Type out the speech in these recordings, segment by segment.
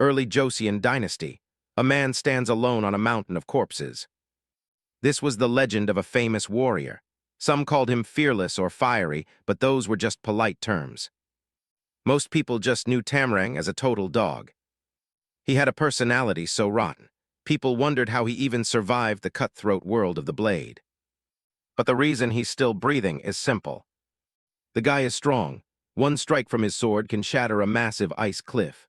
Early Joseon dynasty. A man stands alone on a mountain of corpses. This was the legend of a famous warrior. Some called him fearless or fiery, but those were just polite terms. Most people just knew Tamlang as a total dog. He had a personality so rotten, people wondered how he even survived the cutthroat world of the blade. But the reason he's still breathing is simple. The guy is strong. One strike from his sword can shatter a massive ice cliff.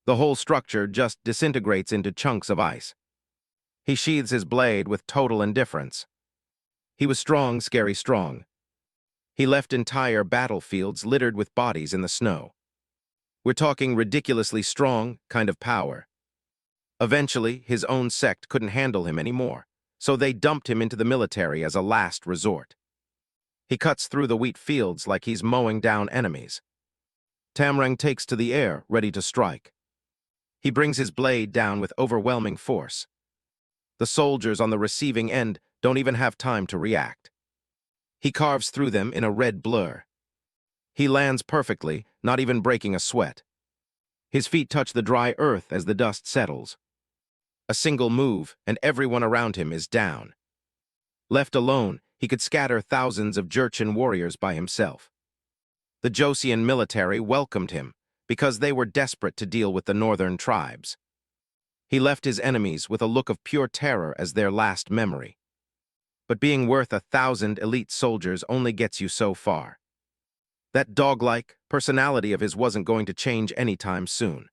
The whole structure just disintegrates into chunks of ice. He sheathes his blade with total indifference. He was strong, scary strong. He left entire battlefields littered with bodies in the snow. We're talking ridiculously strong kind of power. Eventually, his own sect couldn't handle him anymore, so they dumped him into the military as a last resort. He cuts through the wheat fields like he's mowing down enemies. Tamlang takes to the air, ready to strike. He brings his blade down with overwhelming force. The soldiers on the receiving end don't even have time to react. He carves through them in a red blur. He lands perfectly, not even breaking a sweat. His feet touch the dry earth as the dust settles. A single move, and everyone around him is down. Left alone, he could scatter thousands of Jurchen warriors by himself. The Joseon military welcomed him because they were desperate to deal with the northern tribes. He left his enemies with a look of pure terror as their last memory. But being worth 1,000 elite soldiers only gets you so far. That dog-like personality of his wasn't going to change anytime soon.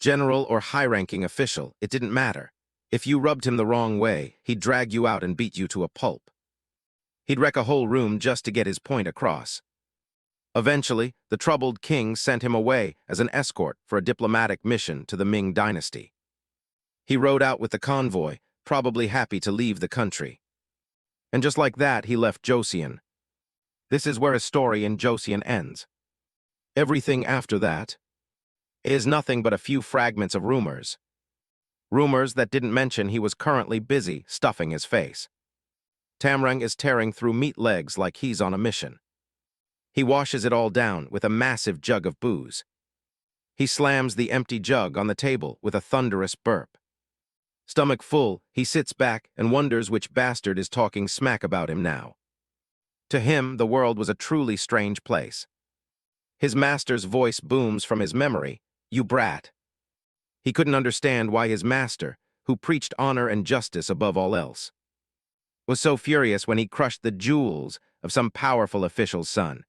General or high-ranking official, it didn't matter. If you rubbed him the wrong way, he'd drag you out and beat you to a pulp. He'd wreck a whole room just to get his point across. Eventually, the troubled king sent him away as an escort for a diplomatic mission to the Ming dynasty. He rode out with the convoy, probably happy to leave the country. And just like that, he left Joseon. This is where his story in Joseon ends. Everything after that is nothing but a few fragments of rumors. Rumors that didn't mention he was currently busy stuffing his face. Tamlang is tearing through meat legs like he's on a mission. He washes it all down with a massive jug of booze. He slams the empty jug on the table with a thunderous burp. Stomach full, he sits back and wonders which bastard is talking smack about him now. To him, the world was a truly strange place. His master's voice booms from his memory, "You brat." He couldn't understand why his master, who preached honor and justice above all else, was so furious when he crushed the jewels of some powerful official's son.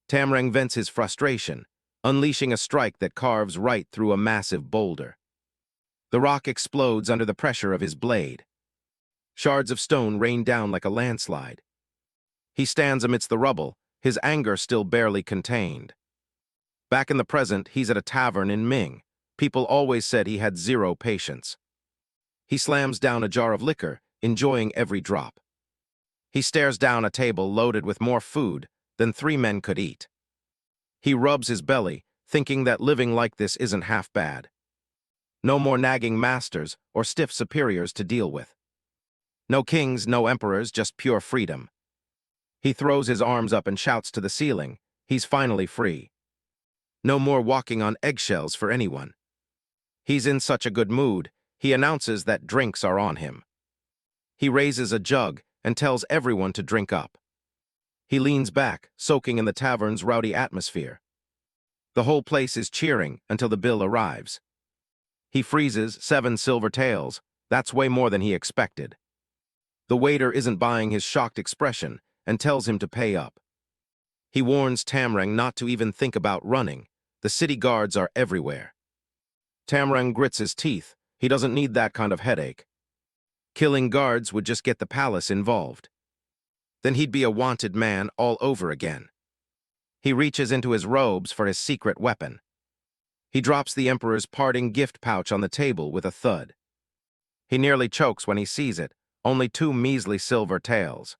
Tamlang vents his frustration, unleashing a strike that carves right through a massive boulder. The rock explodes under the pressure of his blade. Shards of stone rain down like a landslide. He stands amidst the rubble, his anger still barely contained. Back in the present, he's at a tavern in Ming. People always said he had zero patience. He slams down a jar of liquor, enjoying every drop. He stares down a table loaded with more food than 3 men could eat. He rubs his belly, thinking that living like this isn't half bad. No more nagging masters or stiff superiors to deal with. No kings, no emperors, just pure freedom. He throws his arms up and shouts to the ceiling. He's finally free. No more walking on eggshells for anyone. He's in such a good mood, he announces that drinks are on him. He raises a jug and tells everyone to drink up. He leans back, soaking in the tavern's rowdy atmosphere. The whole place is cheering until the bill arrives. He freezes 7 silver taels. That's way more than he expected. The waiter isn't buying his shocked expression and tells him to pay up. He warns Tamlang not to even think about running. The city guards are everywhere. Tamlang grits his teeth. He doesn't need that kind of headache. Killing guards would just get the palace involved. Then he'd be a wanted man all over again. He reaches into his robes for his secret weapon. He drops the emperor's parting gift pouch on the table with a thud. He nearly chokes when he sees it, only 2 measly silver taels.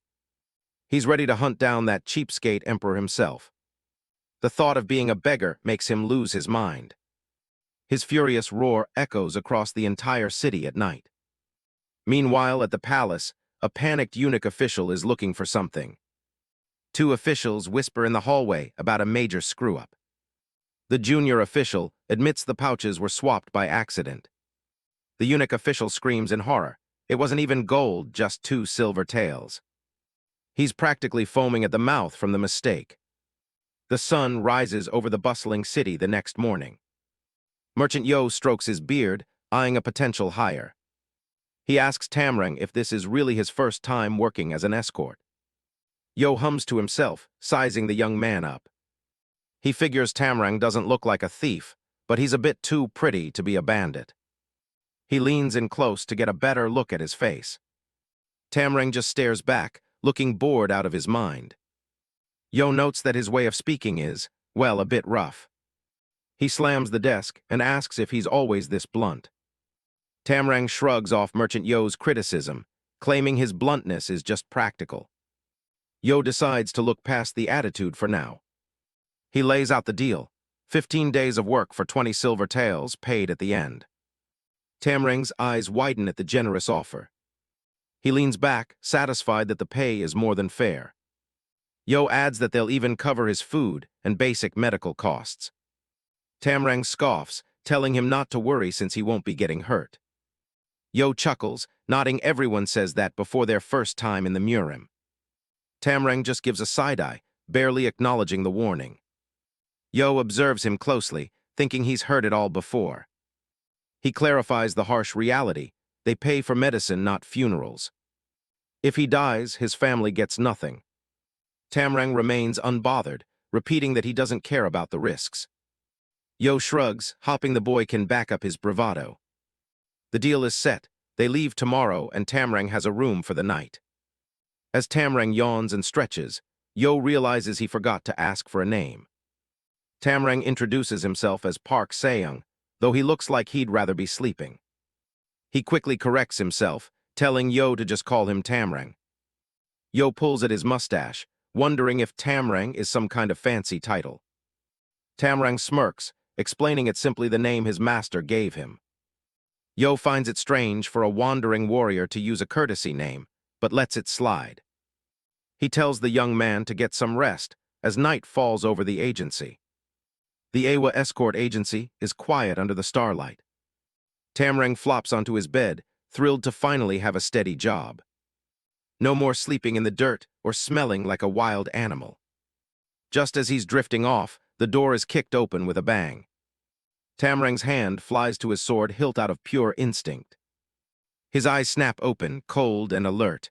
He's ready to hunt down that cheapskate emperor himself. The thought of being a beggar makes him lose his mind. His furious roar echoes across the entire city at night. Meanwhile, at the palace, a panicked eunuch official is looking for something. 2 officials whisper in the hallway about a major screw-up. The junior official admits the pouches were swapped by accident. The eunuch official screams in horror. It wasn't even gold, just 2 silver taels. He's practically foaming at the mouth from the mistake. The sun rises over the bustling city the next morning. Merchant Yo strokes his beard, eyeing a potential hire. He asks Tamlang if this is really his first time working as an escort. Yo hums to himself, sizing the young man up. He figures Tamlang doesn't look like a thief, but he's a bit too pretty to be a bandit. He leans in close to get a better look at his face. Tamlang just stares back, looking bored out of his mind. Yo notes that his way of speaking is, well, a bit rough. He slams the desk and asks if he's always this blunt. Tamlang shrugs off Merchant Yo's criticism, claiming his bluntness is just practical. Yo decides to look past the attitude for now. He lays out the deal, 15 days of work for 20 silver taels paid at the end. Tamlang's eyes widen at the generous offer. He leans back, satisfied that the pay is more than fair. Yo adds that they'll even cover his food and basic medical costs. Tamlang scoffs, telling him not to worry since he won't be getting hurt. Yo chuckles, nodding everyone says that before their first time in the Murim. Tamlang just gives a side-eye, barely acknowledging the warning. Yo observes him closely, thinking he's heard it all before. He clarifies the harsh reality. They pay for medicine, not funerals. If he dies, his family gets nothing. Tamlang remains unbothered, repeating that he doesn't care about the risks. Yo shrugs, hoping the boy can back up his bravado. The deal is set. They leave tomorrow, and Tamlang has a room for the night. As Tamlang yawns and stretches, Yo realizes he forgot to ask for a name. Tamlang introduces himself as Park Seung, though he looks like he'd rather be sleeping. He quickly corrects himself, telling Yo to just call him Tamlang. Yo pulls at his mustache, wondering if Tamlang is some kind of fancy title. Tamlang smirks, explaining it's simply the name his master gave him. Yo finds it strange for a wandering warrior to use a courtesy name, but lets it slide. He tells the young man to get some rest, as night falls over the agency. The Escort agency is quiet under the starlight. Tamlang flops onto his bed, thrilled to finally have a steady job. No more sleeping in the dirt or smelling like a wild animal. Just as he's drifting off, the door is kicked open with a bang. Tamlang's hand flies to his sword hilt out of pure instinct. His eyes snap open, cold and alert.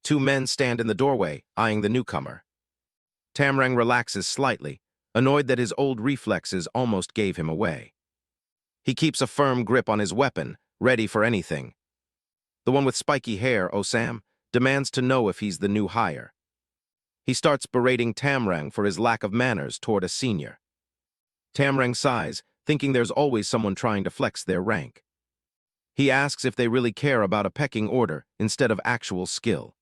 2 men stand in the doorway, eyeing the newcomer. Tamlang relaxes slightly, annoyed that his old reflexes almost gave him away. He keeps a firm grip on his weapon, ready for anything. The one with spiky hair, Osam, demands to know if he's the new hire. He starts berating Tamlang for his lack of manners toward a senior. Tamlang sighs, thinking there's always someone trying to flex their rank. He asks if they really care about a pecking order instead of actual skill.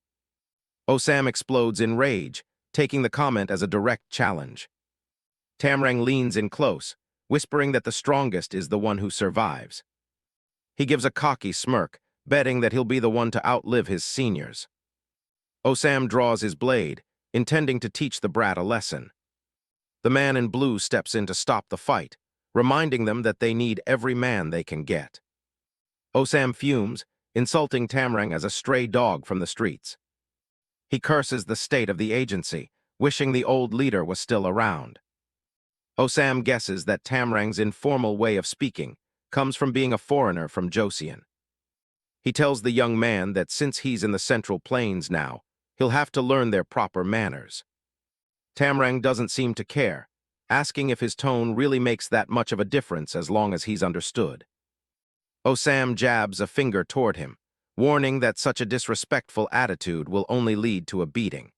Osam explodes in rage, taking the comment as a direct challenge. Tamlang leans in close, whispering that the strongest is the one who survives. He gives a cocky smirk, betting that he'll be the one to outlive his seniors. Osam draws his blade, intending to teach the brat a lesson. The man in blue steps in to stop the fight, reminding them that they need every man they can get. Osam fumes, insulting Tamlang as a stray dog from the streets. He curses the state of the agency, wishing the old leader was still around. Osam guesses that Tamlang's informal way of speaking comes from being a foreigner from Joseon. He tells the young man that since he's in the Central Plains now, he'll have to learn their proper manners. Tamlang doesn't seem to care, asking if his tone really makes that much of a difference as long as he's understood. Osam jabs a finger toward him, warning that such a disrespectful attitude will only lead to a beating.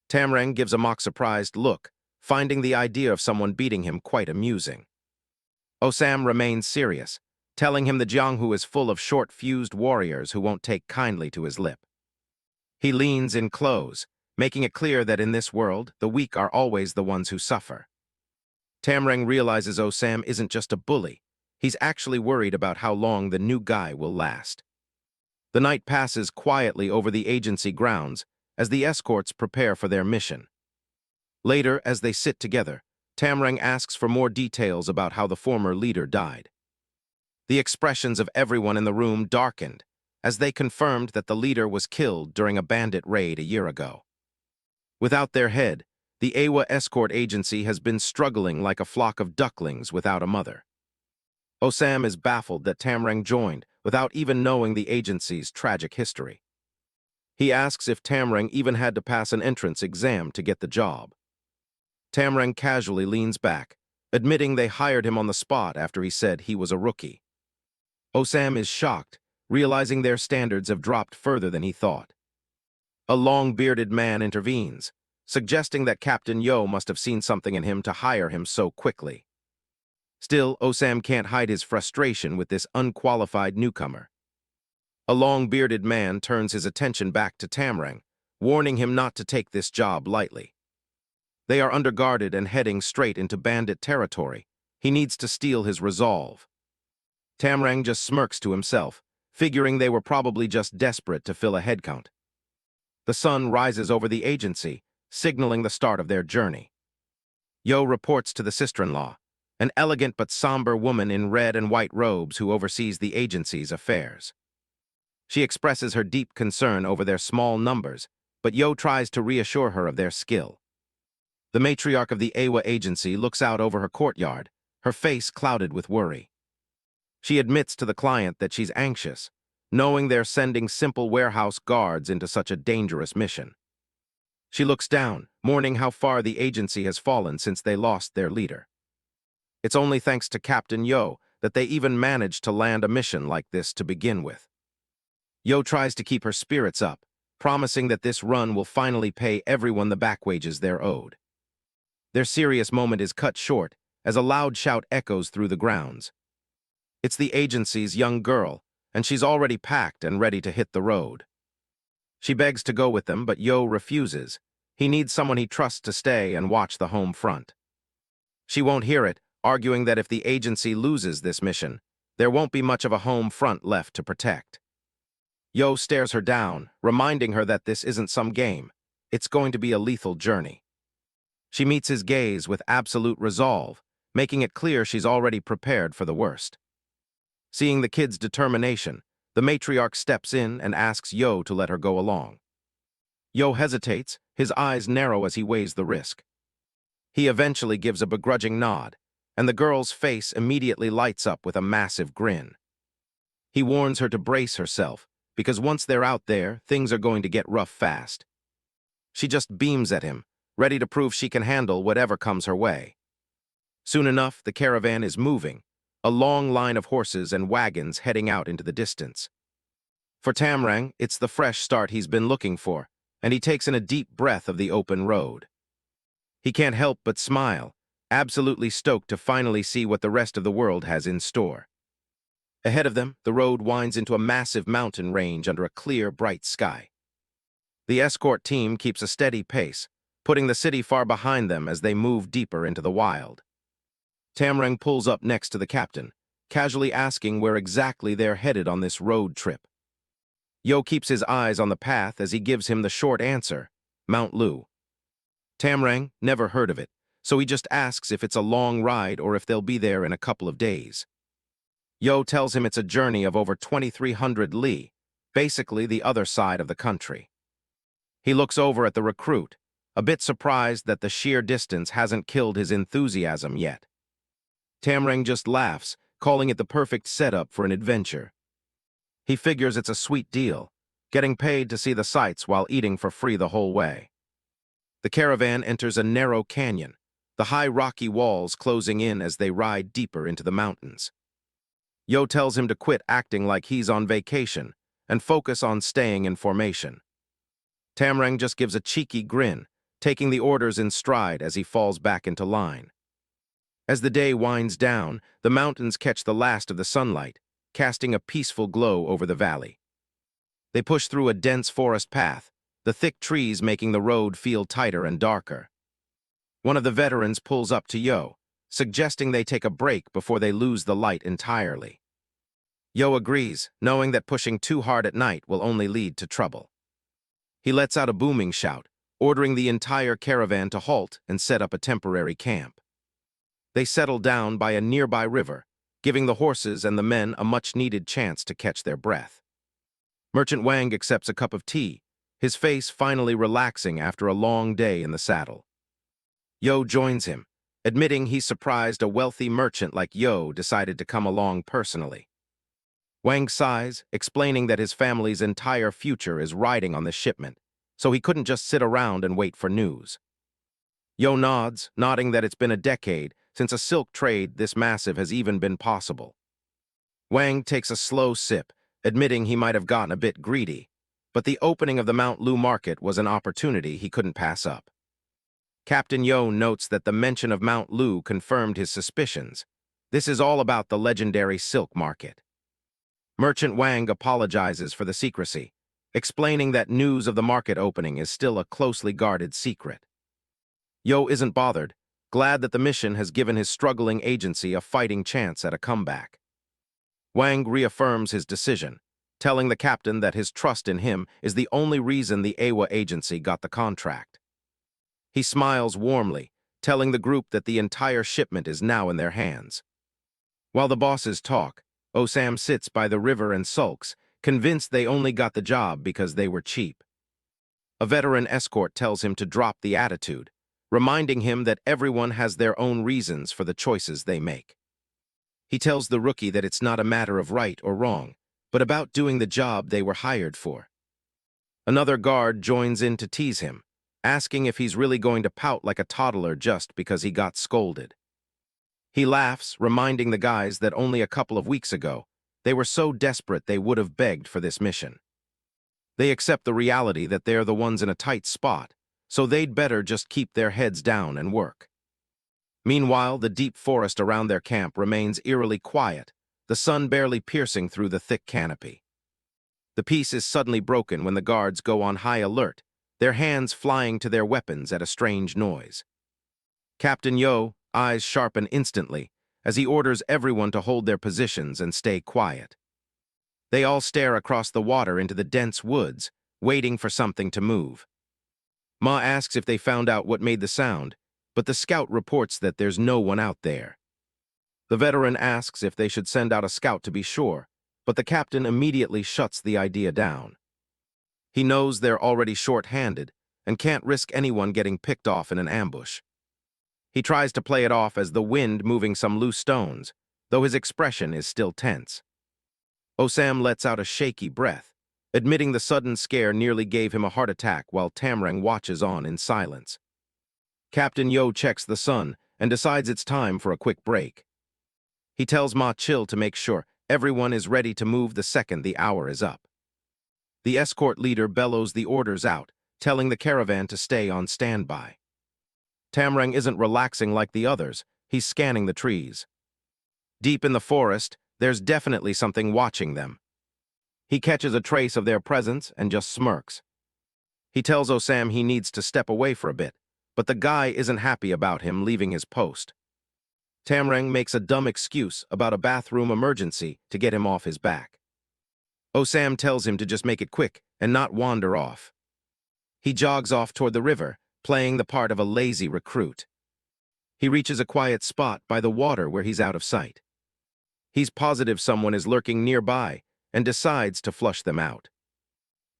Tamlang gives a mock-surprised look, finding the idea of someone beating him quite amusing. Osam remains serious, telling him the Jianghu is full of short-fused warriors who won't take kindly to his lip. He leans in close, making it clear that in this world, the weak are always the ones who suffer. Tamlang realizes Osam isn't just a bully. He's actually worried about how long the new guy will last. The night passes quietly over the agency grounds as the escorts prepare for their mission. Later, as they sit together, Tamlang asks for more details about how the former leader died. The expressions of everyone in the room darkened as they confirmed that the leader was killed during a bandit raid a year ago. Without their head, the Awa escort agency has been struggling like a flock of ducklings without a mother. Osam is baffled that Tamlang joined without even knowing the agency's tragic history. He asks if Tamlang even had to pass an entrance exam to get the job. Tamlang casually leans back, admitting they hired him on the spot after he said he was a rookie. Osam is shocked, realizing their standards have dropped further than he thought. A long-bearded man intervenes, suggesting that Captain Yo must have seen something in him to hire him so quickly. Still, Osam can't hide his frustration with this unqualified newcomer. A long-bearded man turns his attention back to Tamlang, warning him not to take this job lightly. They are underguarded and heading straight into bandit territory. He needs to steel his resolve. Tamlang just smirks to himself, figuring they were probably just desperate to fill a headcount. The sun rises over the agency, signaling the start of their journey. Yo reports to the sister-in-law, an elegant but somber woman in red and white robes who oversees the agency's affairs. She expresses her deep concern over their small numbers, but Yo tries to reassure her of their skill. The matriarch of the Awa agency looks out over her courtyard, her face clouded with worry. She admits to the client that she's anxious, knowing they're sending simple warehouse guards into such a dangerous mission. She looks down, mourning how far the agency has fallen since they lost their leader. It's only thanks to Captain Yo that they even managed to land a mission like this to begin with. Yo tries to keep her spirits up, promising that this run will finally pay everyone the back wages they're owed. Their serious moment is cut short as a loud shout echoes through the grounds. It's the agency's young girl, and she's already packed and ready to hit the road. She begs to go with them, but Yo refuses. He needs someone he trusts to stay and watch the home front. She won't hear it, arguing that if the agency loses this mission, there won't be much of a home front left to protect. Yo stares her down, reminding her that this isn't some game. It's going to be a lethal journey. She meets his gaze with absolute resolve, making it clear she's already prepared for the worst. Seeing the kid's determination, the matriarch steps in and asks Yo to let her go along. Yo hesitates, his eyes narrow as he weighs the risk. He eventually gives a begrudging nod, and the girl's face immediately lights up with a massive grin. He warns her to brace herself, because once they're out there, things are going to get rough fast. She just beams at him, ready to prove she can handle whatever comes her way. Soon enough, the caravan is moving, a long line of horses and wagons heading out into the distance. For Tamlang, it's the fresh start he's been looking for, and he takes in a deep breath of the open road. He can't help but smile, absolutely stoked to finally see what the rest of the world has in store. Ahead of them, the road winds into a massive mountain range under a clear, bright sky. The escort team keeps a steady pace, putting the city far behind them as they move deeper into the wild. Tamlang pulls up next to the captain, casually asking where exactly they're headed on this road trip. Yo keeps his eyes on the path as he gives him the short answer, Mount Lu. Tamlang never heard of it, so he just asks if it's a long ride or if they'll be there in a couple of days. Yo tells him it's a journey of over 2,300 li, basically the other side of the country. He looks over at the recruit, a bit surprised that the sheer distance hasn't killed his enthusiasm yet. Tamlang just laughs, calling it the perfect setup for an adventure. He figures it's a sweet deal, getting paid to see the sights while eating for free the whole way. The caravan enters a narrow canyon, the high rocky walls closing in as they ride deeper into the mountains. Yo tells him to quit acting like he's on vacation and focus on staying in formation. Tamlang just gives a cheeky grin, taking the orders in stride as he falls back into line. As the day winds down, the mountains catch the last of the sunlight, casting a peaceful glow over the valley. They push through a dense forest path, the thick trees making the road feel tighter and darker. One of the veterans pulls up to Yo, suggesting they take a break before they lose the light entirely. Yo agrees, knowing that pushing too hard at night will only lead to trouble. He lets out a booming shout, ordering the entire caravan to halt and set up a temporary camp. They settle down by a nearby river, giving the horses and the men a much-needed chance to catch their breath. Merchant Wang accepts a cup of tea, his face finally relaxing after a long day in the saddle. Yo joins him, admitting he's surprised a wealthy merchant like Yo decided to come along personally. Wang sighs, explaining that his family's entire future is riding on the shipment, so he couldn't just sit around and wait for news. Yo nods, nodding that it's been a decade since a silk trade this massive has even been possible. Wang takes a slow sip, admitting he might have gotten a bit greedy, but the opening of the Mount Lu market was an opportunity he couldn't pass up. Captain Yo notes that the mention of Mount Lu confirmed his suspicions. This is all about the legendary silk market. Merchant Wang apologizes for the secrecy, explaining that news of the market opening is still a closely guarded secret. Yo isn't bothered, glad that the mission has given his struggling agency a fighting chance at a comeback. Wang reaffirms his decision, telling the captain that his trust in him is the only reason the AWA agency got the contract. He smiles warmly, telling the group that the entire shipment is now in their hands. While the bosses talk, Osam sits by the river and sulks, convinced they only got the job because they were cheap. A veteran escort tells him to drop the attitude, reminding him that everyone has their own reasons for the choices they make. He tells the rookie that it's not a matter of right or wrong, but about doing the job they were hired for. Another guard joins in to tease him, asking if he's really going to pout like a toddler just because he got scolded. He laughs, reminding the guys that only a couple of weeks ago, they were so desperate they would have begged for this mission. They accept the reality that they're the ones in a tight spot, so they'd better just keep their heads down and work. Meanwhile, the deep forest around their camp remains eerily quiet, the sun barely piercing through the thick canopy. The peace is suddenly broken when the guards go on high alert, their hands flying to their weapons at a strange noise. Captain Yo, eyes sharpen instantly, as he orders everyone to hold their positions and stay quiet. They all stare across the water into the dense woods, waiting for something to move. Ma asks if they found out what made the sound, but the scout reports that there's no one out there. The veteran asks if they should send out a scout to be sure, but the captain immediately shuts the idea down. He knows they're already short-handed and can't risk anyone getting picked off in an ambush. He tries to play it off as the wind moving some loose stones, though his expression is still tense. Osam lets out a shaky breath, admitting the sudden scare nearly gave him a heart attack while Tamlang watches on in silence. Captain Yo checks the sun and decides it's time for a quick break. He tells Ma Chill to make sure everyone is ready to move the second the hour is up. The escort leader bellows the orders out, telling the caravan to stay on standby. Tamlang isn't relaxing like the others, he's scanning the trees. Deep in the forest, there's definitely something watching them. He catches a trace of their presence and just smirks. He tells Osam he needs to step away for a bit, but the guy isn't happy about him leaving his post. Tamlang makes a dumb excuse about a bathroom emergency to get him off his back. Osam tells him to just make it quick and not wander off. He jogs off toward the river, playing the part of a lazy recruit. He reaches a quiet spot by the water where he's out of sight. He's positive someone is lurking nearby and decides to flush them out.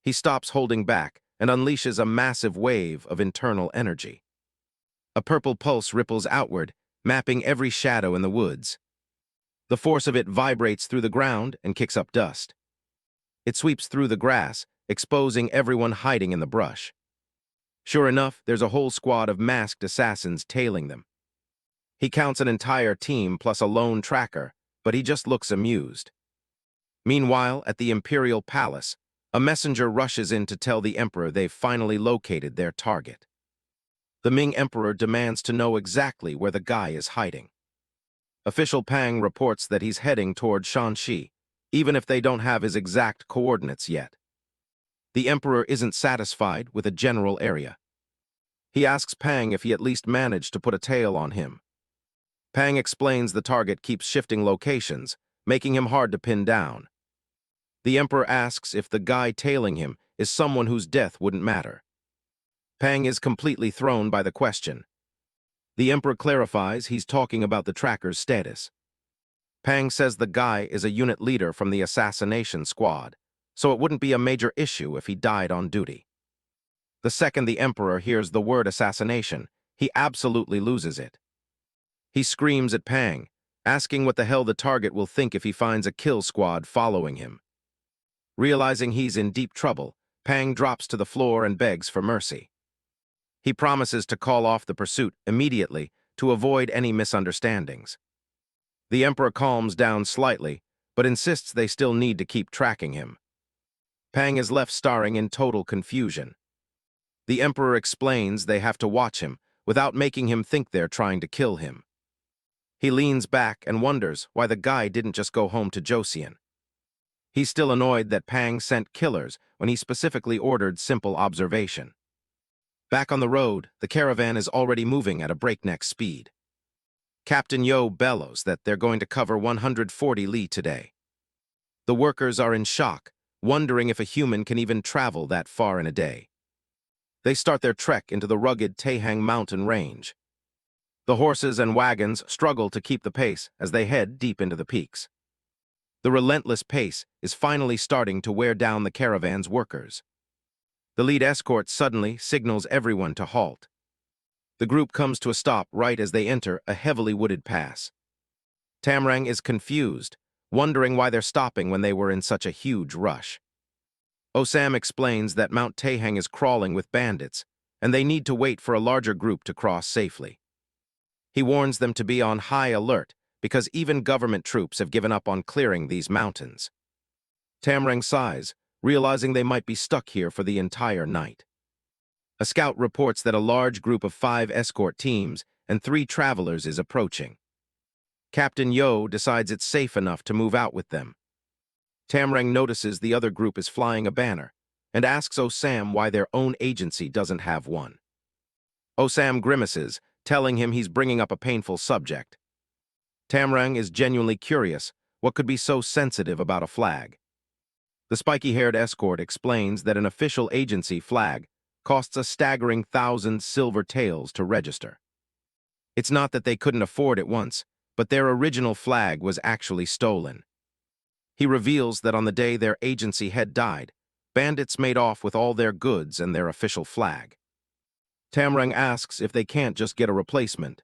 He stops holding back and unleashes a massive wave of internal energy. A purple pulse ripples outward, mapping every shadow in the woods. The force of it vibrates through the ground and kicks up dust. It sweeps through the grass, exposing everyone hiding in the brush. Sure enough, there's a whole squad of masked assassins tailing them. He counts an entire team plus a lone tracker, but he just looks amused. Meanwhile, at the Imperial Palace, a messenger rushes in to tell the Emperor they've finally located their target. The Ming Emperor demands to know exactly where the guy is hiding. Official Pang reports that he's heading toward Shanxi, even if they don't have his exact coordinates yet. The Emperor isn't satisfied with a general area. He asks Pang if he at least managed to put a tail on him. Pang explains the target keeps shifting locations, making him hard to pin down. The Emperor asks if the guy tailing him is someone whose death wouldn't matter. Pang is completely thrown by the question. The Emperor clarifies he's talking about the tracker's status. Pang says the guy is a unit leader from the assassination squad, so it wouldn't be a major issue if he died on duty. The second the Emperor hears the word assassination, he absolutely loses it. He screams at Pang, asking what the hell the target will think if he finds a kill squad following him. Realizing he's in deep trouble, Pang drops to the floor and begs for mercy. He promises to call off the pursuit immediately to avoid any misunderstandings. The Emperor calms down slightly, but insists they still need to keep tracking him. Pang is left staring in total confusion. The Emperor explains they have to watch him without making him think they're trying to kill him. He leans back and wonders why the guy didn't just go home to Joseon. He's still annoyed that Pang sent killers when he specifically ordered simple observation. Back on the road, the caravan is already moving at a breakneck speed. Captain Yo bellows that they're going to cover 140 li today. The workers are in shock, wondering if a human can even travel that far in a day. They start their trek into the rugged Taehang mountain range. The horses and wagons struggle to keep the pace as they head deep into the peaks. The relentless pace is finally starting to wear down the caravan's workers. The lead escort suddenly signals everyone to halt. The group comes to a stop right as they enter a heavily wooded pass. Tamlang is confused, wondering why they're stopping when they were in such a huge rush. Osam explains that Mount Taehang is crawling with bandits, and they need to wait for a larger group to cross safely. He warns them to be on high alert because even government troops have given up on clearing these mountains. Tamlang sighs, realizing they might be stuck here for the entire night. A scout reports that a large group of 5 escort teams and 3 travelers is approaching. Captain Yo decides it's safe enough to move out with them. Tamlang notices the other group is flying a banner and asks Osam why their own agency doesn't have one. Osam grimaces, telling him he's bringing up a painful subject. Tamlang is genuinely curious what could be so sensitive about a flag. The spiky-haired escort explains that an official agency flag costs a staggering 1,000 silver taels to register. It's not that they couldn't afford it once, but their original flag was actually stolen. He reveals that on the day their agency head died, bandits made off with all their goods and their official flag. Tamlang asks if they can't just get a replacement.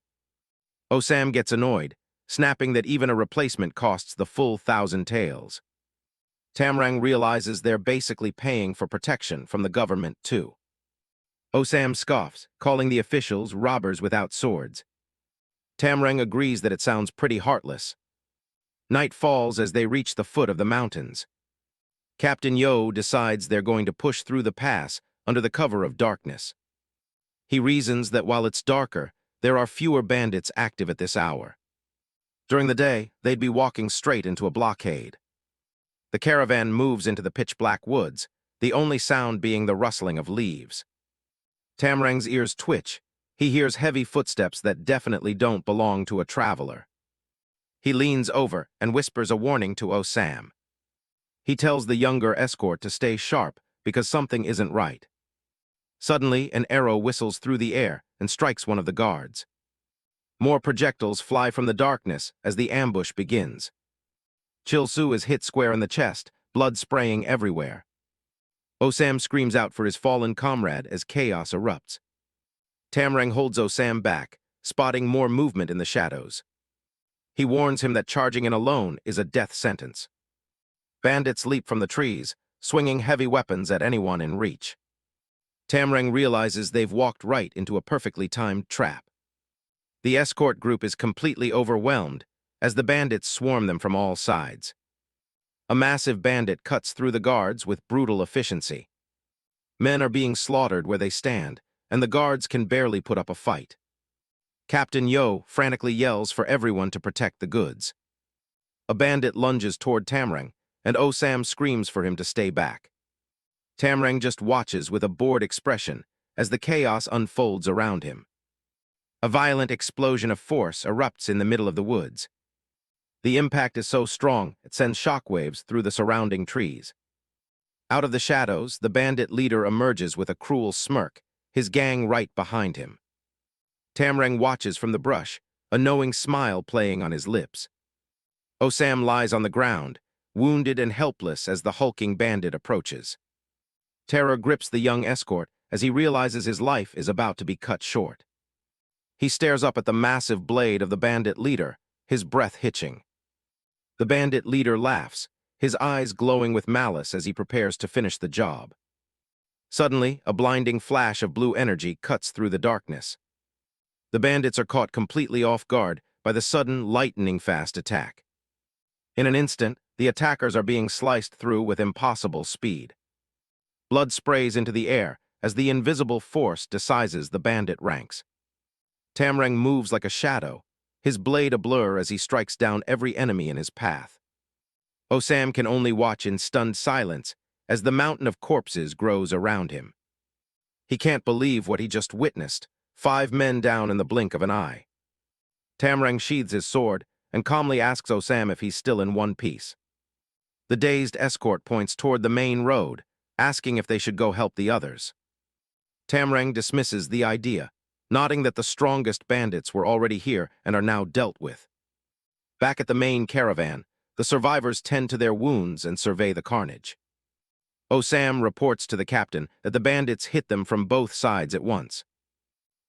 Osam gets annoyed, snapping that even a replacement costs the full 1,000 taels. Tamlang realizes they're basically paying for protection from the government, too. Osam scoffs, calling the officials robbers without swords. Tamlang agrees that it sounds pretty heartless. Night falls as they reach the foot of the mountains. Captain Yo decides they're going to push through the pass under the cover of darkness. He reasons that while it's darker, there are fewer bandits active at this hour. During the day, they'd be walking straight into a blockade. The caravan moves into the pitch-black woods, the only sound being the rustling of leaves. Tamrang's ears twitch. He hears heavy footsteps that definitely don't belong to a traveler. He leans over and whispers a warning to Osam. He tells the younger escort to stay sharp because something isn't right. Suddenly, an arrow whistles through the air and strikes one of the guards. More projectiles fly from the darkness as the ambush begins. Chil-Su is hit square in the chest, blood spraying everywhere. Osam screams out for his fallen comrade as chaos erupts. Tamlang holds Osam back, spotting more movement in the shadows. He warns him that charging in alone is a death sentence. Bandits leap from the trees, swinging heavy weapons at anyone in reach. Tamlang realizes they've walked right into a perfectly timed trap. The escort group is completely overwhelmed as the bandits swarm them from all sides. A massive bandit cuts through the guards with brutal efficiency. Men are being slaughtered where they stand, and the guards can barely put up a fight. Captain Yo frantically yells for everyone to protect the goods. A bandit lunges toward Tamlang, and Osam screams for him to stay back. Tamlang just watches with a bored expression as the chaos unfolds around him. A violent explosion of force erupts in the middle of the woods. The impact is so strong it sends shockwaves through the surrounding trees. Out of the shadows, the bandit leader emerges with a cruel smirk, his gang right behind him. Tamlang watches from the brush, a knowing smile playing on his lips. Osam lies on the ground, wounded and helpless as the hulking bandit approaches. Terror grips the young escort as he realizes his life is about to be cut short. He stares up at the massive blade of the bandit leader, his breath hitching. The bandit leader laughs, his eyes glowing with malice as he prepares to finish the job. Suddenly, a blinding flash of blue energy cuts through the darkness. The bandits are caught completely off guard by the sudden, lightning-fast attack. In an instant, the attackers are being sliced through with impossible speed. Blood sprays into the air as the invisible force decises the bandit ranks. Tamlang moves like a shadow, his blade a blur as he strikes down every enemy in his path. Osam can only watch in stunned silence as the mountain of corpses grows around him. He can't believe what he just witnessed, 5 men down in the blink of an eye. Tamlang sheathes his sword and calmly asks Osam if he's still in one piece. The dazed escort points toward the main road, asking if they should go help the others. Tamlang dismisses the idea, nodding that the strongest bandits were already here and are now dealt with. Back at the main caravan, the survivors tend to their wounds and survey the carnage. Osam reports to the captain that the bandits hit them from both sides at once.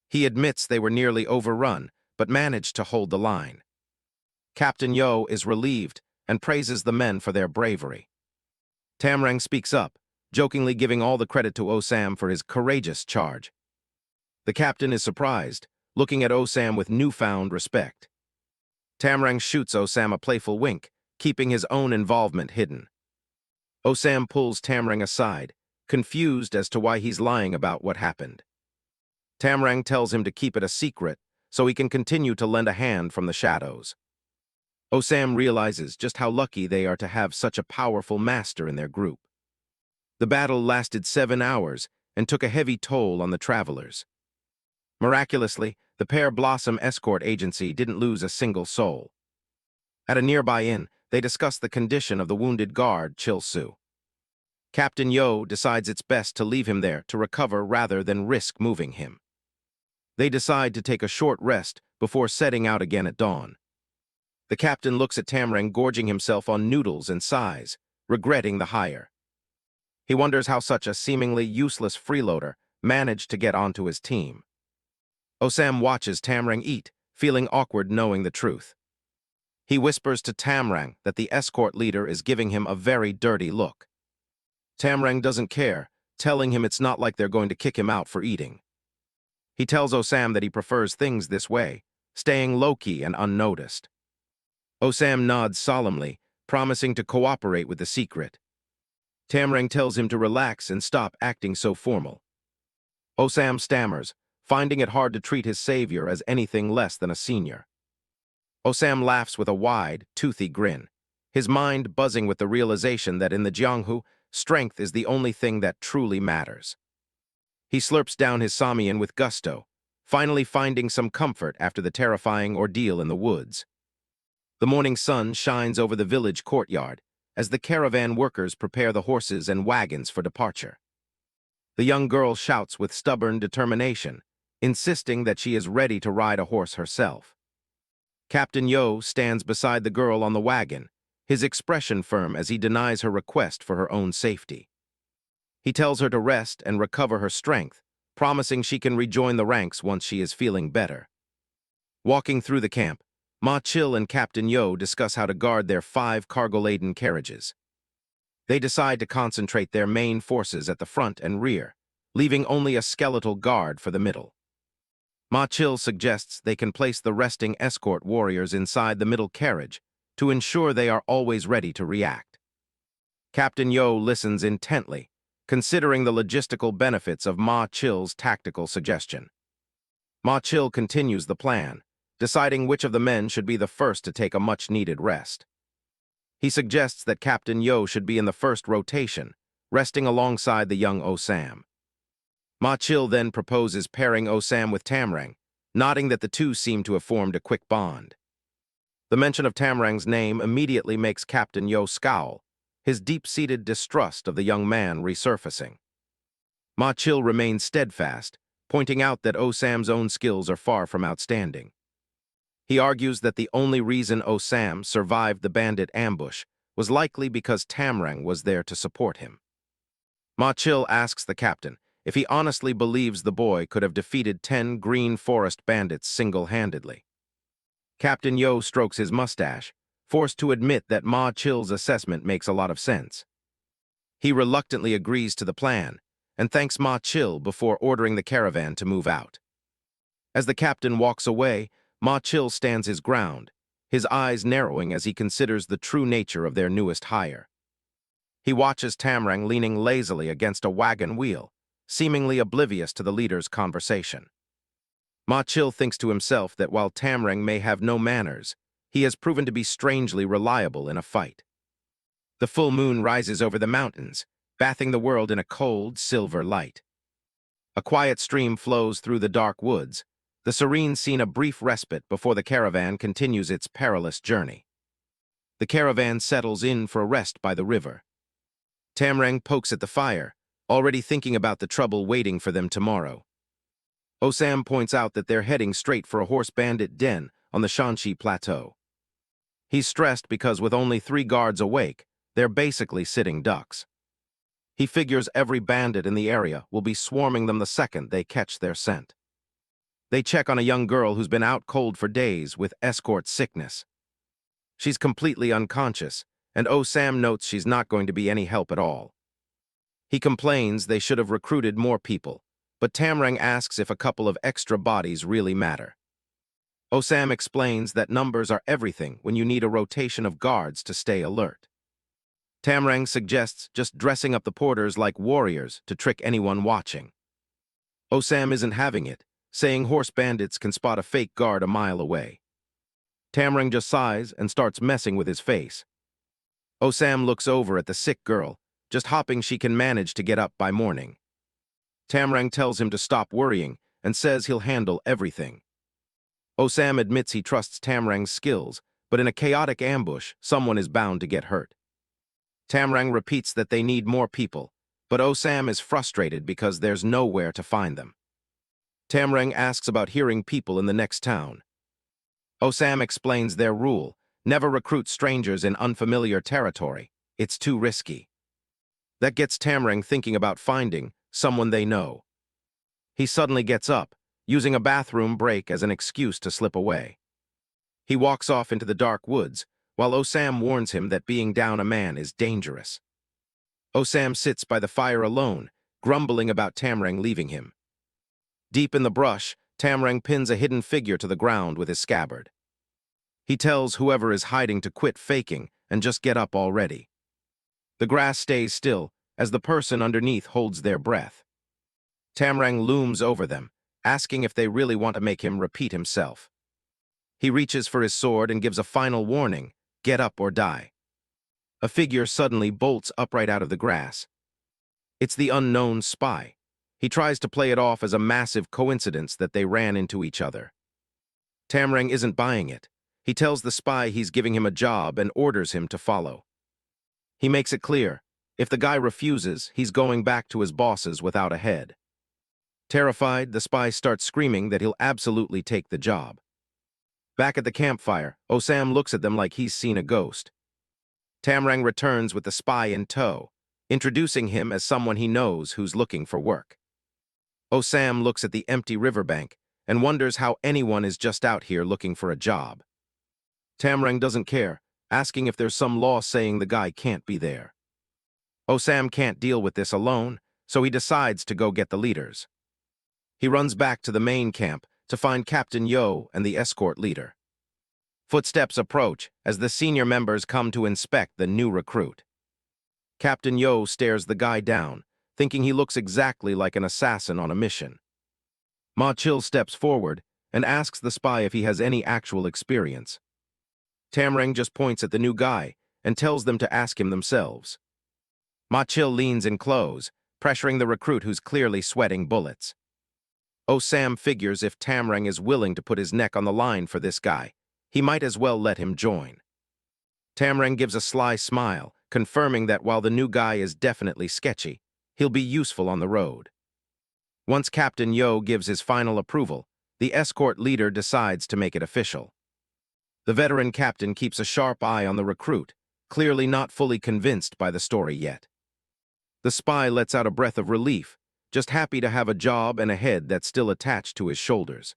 He admits they were nearly overrun, but managed to hold the line. Captain Yo is relieved and praises the men for their bravery. Tamlang speaks up, jokingly giving all the credit to Osam for his courageous charge. The captain is surprised, looking at Osam with newfound respect. Tamlang shoots Osam a playful wink, keeping his own involvement hidden. Osam pulls Tamlang aside, confused as to why he's lying about what happened. Tamlang tells him to keep it a secret so he can continue to lend a hand from the shadows. Osam realizes just how lucky they are to have such a powerful master in their group. The battle lasted 7 hours and took a heavy toll on the travelers. Miraculously, the Pear Blossom Escort Agency didn't lose a single soul. At a nearby inn, they discuss the condition of the wounded guard, Chil-Su. Captain Yo decides it's best to leave him there to recover rather than risk moving him. They decide to take a short rest before setting out again at dawn. The captain looks at Tamlang gorging himself on noodles and sighs, regretting the hire. He wonders how such a seemingly useless freeloader managed to get onto his team. Osam watches Tamlang eat, feeling awkward knowing the truth. He whispers to Tamlang that the escort leader is giving him a very dirty look. Tamlang doesn't care, telling him it's not like they're going to kick him out for eating. He tells Osam that he prefers things this way, staying low-key and unnoticed. Osam nods solemnly, promising to cooperate with the secret. Tamlang tells him to relax and stop acting so formal. Osam stammers, finding it hard to treat his savior as anything less than a senior. Osam laughs with a wide, toothy grin, his mind buzzing with the realization that in the Jianghu, strength is the only thing that truly matters. He slurps down his samian with gusto, finally finding some comfort after the terrifying ordeal in the woods. The morning sun shines over the village courtyard as the caravan workers prepare the horses and wagons for departure. The young girl shouts with stubborn determination, insisting that she is ready to ride a horse herself. Captain Yo stands beside the girl on the wagon, his expression firm as he denies her request for her own safety. He tells her to rest and recover her strength, promising she can rejoin the ranks once she is feeling better. Walking through the camp, Ma Chil and Captain Yo discuss how to guard their 5 cargo-laden carriages. They decide to concentrate their main forces at the front and rear, leaving only a skeletal guard for the middle. Ma Chil suggests they can place the resting escort warriors inside the middle carriage to ensure they are always ready to react. Captain Yo listens intently, considering the logistical benefits of Ma Chil's tactical suggestion. Ma Chil continues the plan, deciding which of the men should be the first to take a much-needed rest. He suggests that Captain Yo should be in the first rotation, resting alongside the young Osam. Ma Chil then proposes pairing Osam with Tamlang, nodding that the two seem to have formed a quick bond. The mention of Tamrang's name immediately makes Captain Yo scowl, his deep-seated distrust of the young man resurfacing. Ma Chil remains steadfast, pointing out that Osam's own skills are far from outstanding. He argues that the only reason Osam survived the bandit ambush was likely because Tamlang was there to support him. Ma Chil asks the captain if he honestly believes the boy could have defeated 10 green forest bandits single-handedly. Captain Yo strokes his mustache, forced to admit that Ma Chil's assessment makes a lot of sense. He reluctantly agrees to the plan and thanks Ma Chil before ordering the caravan to move out. As the captain walks away, Ma Chil stands his ground, his eyes narrowing as he considers the true nature of their newest hire. He watches Tamlang leaning lazily against a wagon wheel, seemingly oblivious to the leader's conversation. Ma Chil thinks to himself that while Tamlang may have no manners, he has proven to be strangely reliable in a fight. The full moon rises over the mountains, bathing the world in a cold, silver light. A quiet stream flows through the dark woods, the serene scene a brief respite before the caravan continues its perilous journey. The caravan settles in for a rest by the river. Tamlang pokes at the fire, already thinking about the trouble waiting for them tomorrow. Osam points out that they're heading straight for a horse bandit den on the Shanxi Plateau. He's stressed because with only 3 guards awake, they're basically sitting ducks. He figures every bandit in the area will be swarming them the second they catch their scent. They check on a young girl who's been out cold for days with Escort sickness. She's completely unconscious, and Osam notes she's not going to be any help at all. He complains they should have recruited more people, but Tamlang asks if a couple of extra bodies really matter. Osam explains that numbers are everything when you need a rotation of guards to stay alert. Tamlang suggests just dressing up the porters like warriors to trick anyone watching. Osam isn't having it, saying horse bandits can spot a fake guard a mile away. Tamlang just sighs and starts messing with his face. Osam looks over at the sick girl, just hoping she can manage to get up by morning. Tamlang tells him to stop worrying and says he'll handle everything. Osam admits he trusts Tamlang's skills, but in a chaotic ambush, someone is bound to get hurt. Tamlang repeats that they need more people, but Osam is frustrated because there's nowhere to find them. Tamlang asks about hearing people in the next town. Osam explains their rule: never recruit strangers in unfamiliar territory. It's too risky. That gets Tamlang thinking about finding someone they know. He suddenly gets up, using a bathroom break as an excuse to slip away. He walks off into the dark woods, while Osam warns him that being down a man is dangerous. Osam sits by the fire alone, grumbling about Tamlang leaving him. Deep in the brush, Tamlang pins a hidden figure to the ground with his scabbard. He tells whoever is hiding to quit faking and just get up already. The grass stays still as the person underneath holds their breath. Tamlang looms over them, asking if they really want to make him repeat himself. He reaches for his sword and gives a final warning: get up or die. A figure suddenly bolts upright out of the grass. It's the unknown spy. He tries to play it off as a massive coincidence that they ran into each other. Tamlang isn't buying it. He tells the spy he's giving him a job and orders him to follow. He makes it clear, if the guy refuses, he's going back to his bosses without a head. Terrified, the spy starts screaming that he'll absolutely take the job. Back at the campfire, Osam looks at them like he's seen a ghost. Tamlang returns with the spy in tow, introducing him as someone he knows who's looking for work. Osam looks at the empty riverbank and wonders how anyone is just out here looking for a job. Tamlang doesn't care, asking if there's some law saying the guy can't be there. Osam can't deal with this alone, so he decides to go get the leaders. He runs back to the main camp to find Captain Yo and the escort leader. Footsteps approach as the senior members come to inspect the new recruit. Captain Yo stares the guy down, thinking he looks exactly like an assassin on a mission. Ma Chil steps forward and asks the spy if he has any actual experience. Tamlang just points at the new guy and tells them to ask him themselves. Ma Chil leans in close, pressuring the recruit who's clearly sweating bullets. Osam figures if Tamlang is willing to put his neck on the line for this guy, he might as well let him join. Tamlang gives a sly smile, confirming that while the new guy is definitely sketchy, he'll be useful on the road. Once Captain Yo gives his final approval, the escort leader decides to make it official. The veteran captain keeps a sharp eye on the recruit, clearly not fully convinced by the story yet. The spy lets out a breath of relief, just happy to have a job and a head that's still attached to his shoulders.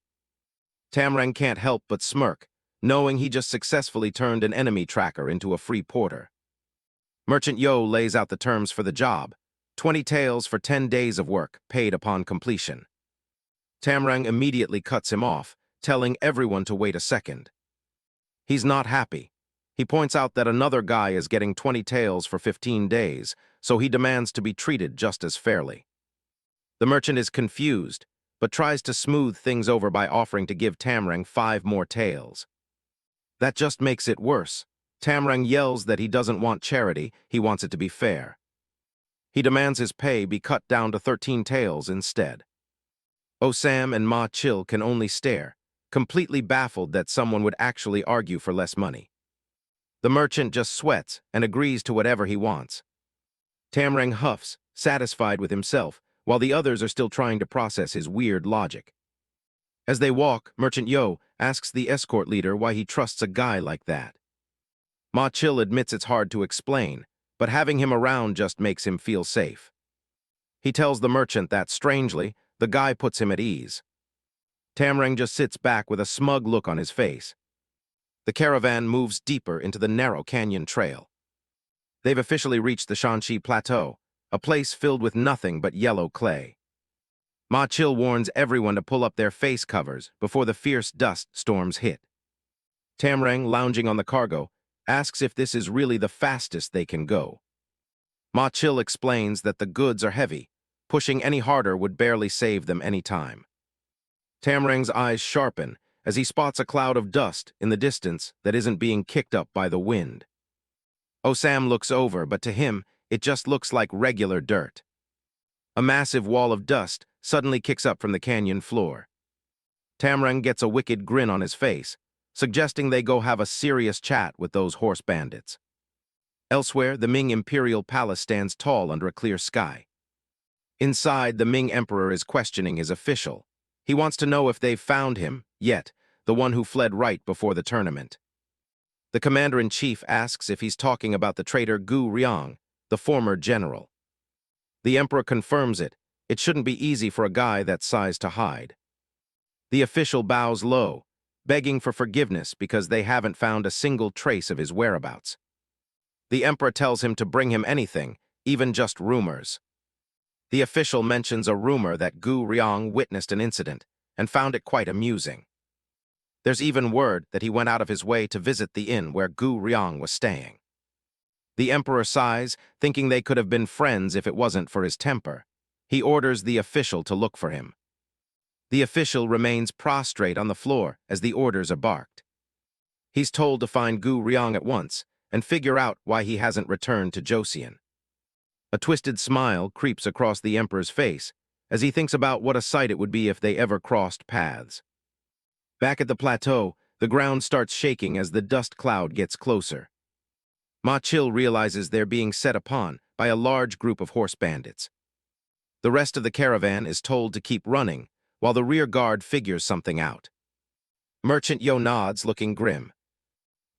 Tamlang can't help but smirk, knowing he just successfully turned an enemy tracker into a free porter. Merchant Yo lays out the terms for the job: 20 taels for 10 days of work, paid upon completion. Tamlang immediately cuts him off, telling everyone to wait a second. He's not happy. He points out that another guy is getting 20 taels for 15 days, so he demands to be treated just as fairly. The merchant is confused, but tries to smooth things over by offering to give Tamlang 5 more taels. That just makes it worse. Tamlang yells that he doesn't want charity, he wants it to be fair. He demands his pay be cut down to 13 taels instead. Osam and Ma Chil can only stare, completely baffled that someone would actually argue for less money. The merchant just sweats and agrees to whatever he wants. Tamlang huffs, satisfied with himself, while the others are still trying to process his weird logic. As they walk, Merchant Yo asks the escort leader why he trusts a guy like that. Ma Chil admits it's hard to explain, but having him around just makes him feel safe. He tells the merchant that, strangely, the guy puts him at ease. Tamlang just sits back with a smug look on his face. The caravan moves deeper into the narrow canyon trail. They've officially reached the Shanxi Plateau, a place filled with nothing but yellow clay. Ma Chil warns everyone to pull up their face covers before the fierce dust storms hit. Tamlang, lounging on the cargo, asks if this is really the fastest they can go. Ma Chil explains that the goods are heavy. Pushing any harder would barely save them any time. Tamrang's eyes sharpen as he spots a cloud of dust in the distance that isn't being kicked up by the wind. Osam looks over, but to him, it just looks like regular dirt. A massive wall of dust suddenly kicks up from the canyon floor. Tamlang gets a wicked grin on his face, suggesting they go have a serious chat with those horse bandits. Elsewhere, the Ming Imperial Palace stands tall under a clear sky. Inside, the Ming Emperor is questioning his official. He wants to know if they've found him, yet, the one who fled right before the tournament. The commander-in-chief asks if he's talking about the traitor Gu Riang, the former general. The emperor confirms it. It shouldn't be easy for a guy that size to hide. The official bows low, begging for forgiveness because they haven't found a single trace of his whereabouts. The emperor tells him to bring him anything, even just rumors. The official mentions a rumor that Gu Riang witnessed an incident and found it quite amusing. There's even word that he went out of his way to visit the inn where Gu Riang was staying. The emperor sighs, thinking they could have been friends if it wasn't for his temper. He orders the official to look for him. The official remains prostrate on the floor as the orders are barked. He's told to find Gu Riang at once and figure out why he hasn't returned to Joseon. A twisted smile creeps across the emperor's face as he thinks about what a sight it would be if they ever crossed paths. Back at the plateau, the ground starts shaking as the dust cloud gets closer. Ma Chil realizes they're being set upon by a large group of horse bandits. The rest of the caravan is told to keep running, while the rear guard figures something out. Merchant Yo nods, looking grim.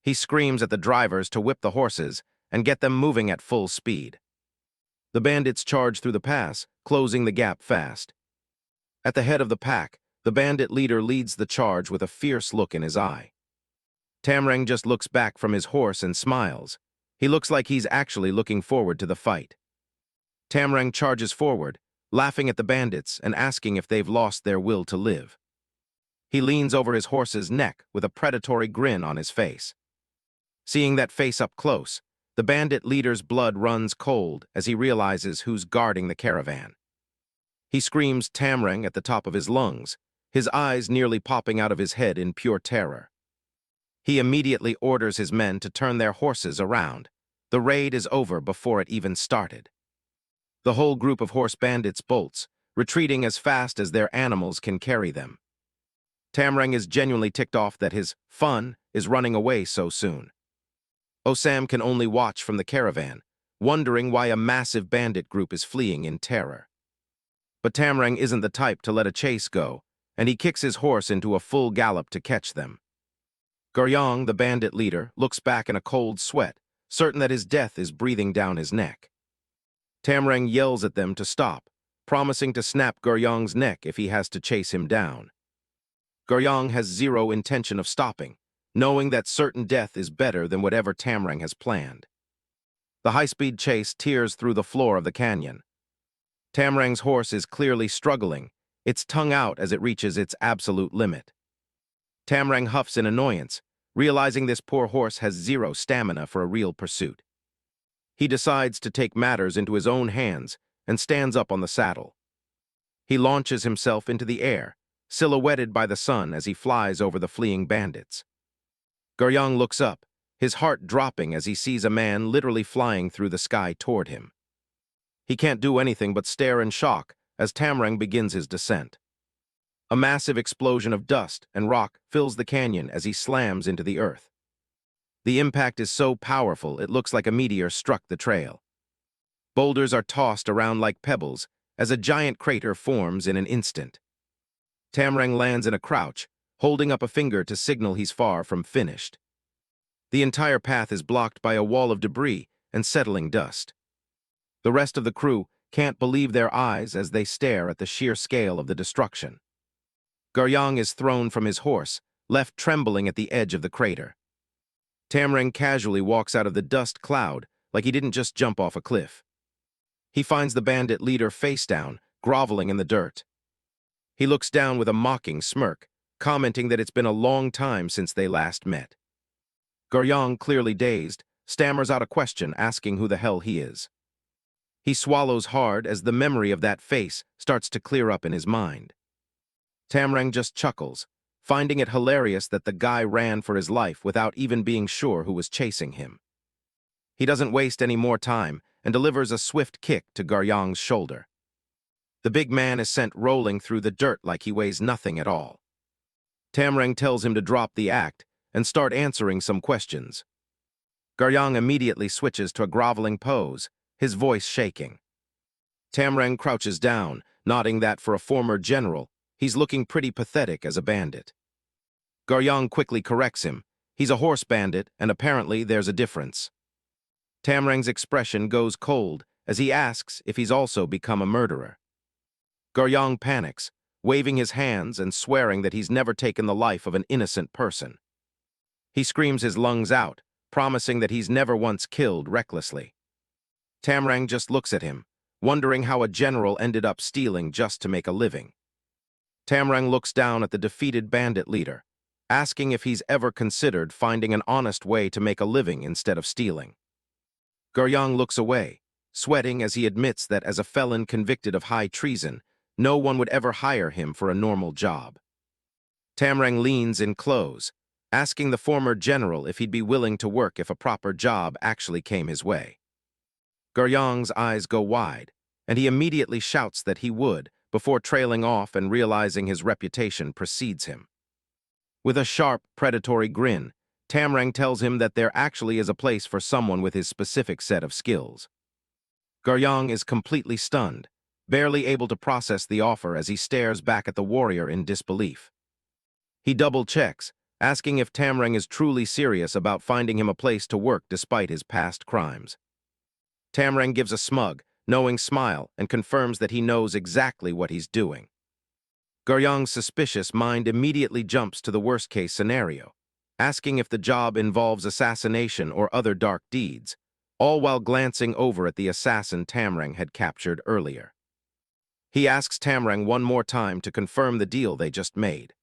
He screams at the drivers to whip the horses and get them moving at full speed. The bandits charge through the pass, closing the gap fast. At the head of the pack, the bandit leader leads the charge with a fierce look in his eye. Tamlang just looks back from his horse and smiles. He looks like he's actually looking forward to the fight. Tamlang charges forward, laughing at the bandits and asking if they've lost their will to live. He leans over his horse's neck with a predatory grin on his face. Seeing that face up close, the bandit leader's blood runs cold as he realizes who's guarding the caravan. He screams Tamlang at the top of his lungs, his eyes nearly popping out of his head in pure terror. He immediately orders his men to turn their horses around. The raid is over before it even started. The whole group of horse bandits bolts, retreating as fast as their animals can carry them. Tamlang is genuinely ticked off that his fun is running away so soon. Osam can only watch from the caravan, wondering why a massive bandit group is fleeing in terror. But Tamlang isn't the type to let a chase go, and he kicks his horse into a full gallop to catch them. Guryong, the bandit leader, looks back in a cold sweat, certain that his death is breathing down his neck. Tamlang yells at them to stop, promising to snap Guryong's neck if he has to chase him down. Guryong has zero intention of stopping, knowing that certain death is better than whatever Tamlang has planned. The high-speed chase tears through the floor of the canyon. Tamrang's horse is clearly struggling, its tongue out as it reaches its absolute limit. Tamlang huffs in annoyance, realizing this poor horse has zero stamina for a real pursuit. He decides to take matters into his own hands and stands up on the saddle. He launches himself into the air, silhouetted by the sun as he flies over the fleeing bandits. Guryong looks up, his heart dropping as he sees a man literally flying through the sky toward him. He can't do anything but stare in shock as Tamlang begins his descent. A massive explosion of dust and rock fills the canyon as he slams into the earth. The impact is so powerful it looks like a meteor struck the trail. Boulders are tossed around like pebbles as a giant crater forms in an instant. Tamlang lands in a crouch, holding up a finger to signal he's far from finished. The entire path is blocked by a wall of debris and settling dust. The rest of the crew can't believe their eyes as they stare at the sheer scale of the destruction. Guryong is thrown from his horse, left trembling at the edge of the crater. Tamlang casually walks out of the dust cloud like he didn't just jump off a cliff. He finds the bandit leader face down, groveling in the dirt. He looks down with a mocking smirk, commenting that it's been a long time since they last met. Guryong, clearly dazed, stammers out a question asking who the hell he is. He swallows hard as the memory of that face starts to clear up in his mind. Tamlang just chuckles, finding it hilarious that the guy ran for his life without even being sure who was chasing him. He doesn't waste any more time and delivers a swift kick to Guryong's shoulder. The big man is sent rolling through the dirt like he weighs nothing at all. Tamlang tells him to drop the act and start answering some questions. Guryong immediately switches to a groveling pose, his voice shaking. Tamlang crouches down, nodding that for a former general, he's looking pretty pathetic as a bandit. Guryong quickly corrects him. He's a horse bandit, and apparently there's a difference. Tamrang's expression goes cold as he asks if he's also become a murderer. Guryong panics, waving his hands and swearing that he's never taken the life of an innocent person. He screams his lungs out, promising that he's never once killed recklessly. Tamlang just looks at him, wondering how a general ended up stealing just to make a living. Tamlang looks down at the defeated bandit leader, asking if he's ever considered finding an honest way to make a living instead of stealing. Guryong looks away, sweating as he admits that as a felon convicted of high treason, no one would ever hire him for a normal job. Tamlang leans in close, asking the former general if he'd be willing to work if a proper job actually came his way. Guryong's eyes go wide, and he immediately shouts that he would, before trailing off and realizing his reputation precedes him. With a sharp, predatory grin, Tamlang tells him that there actually is a place for someone with his specific set of skills. Guryong is completely stunned, barely able to process the offer as he stares back at the warrior in disbelief. He double-checks, asking if Tamlang is truly serious about finding him a place to work despite his past crimes. Tamlang gives a smug, knowing smile and confirms that he knows exactly what he's doing. Guryong's suspicious mind immediately jumps to the worst-case scenario, asking if the job involves assassination or other dark deeds, all while glancing over at the assassin Tamlang had captured earlier. He asks Tamlang one more time to confirm the deal they just made.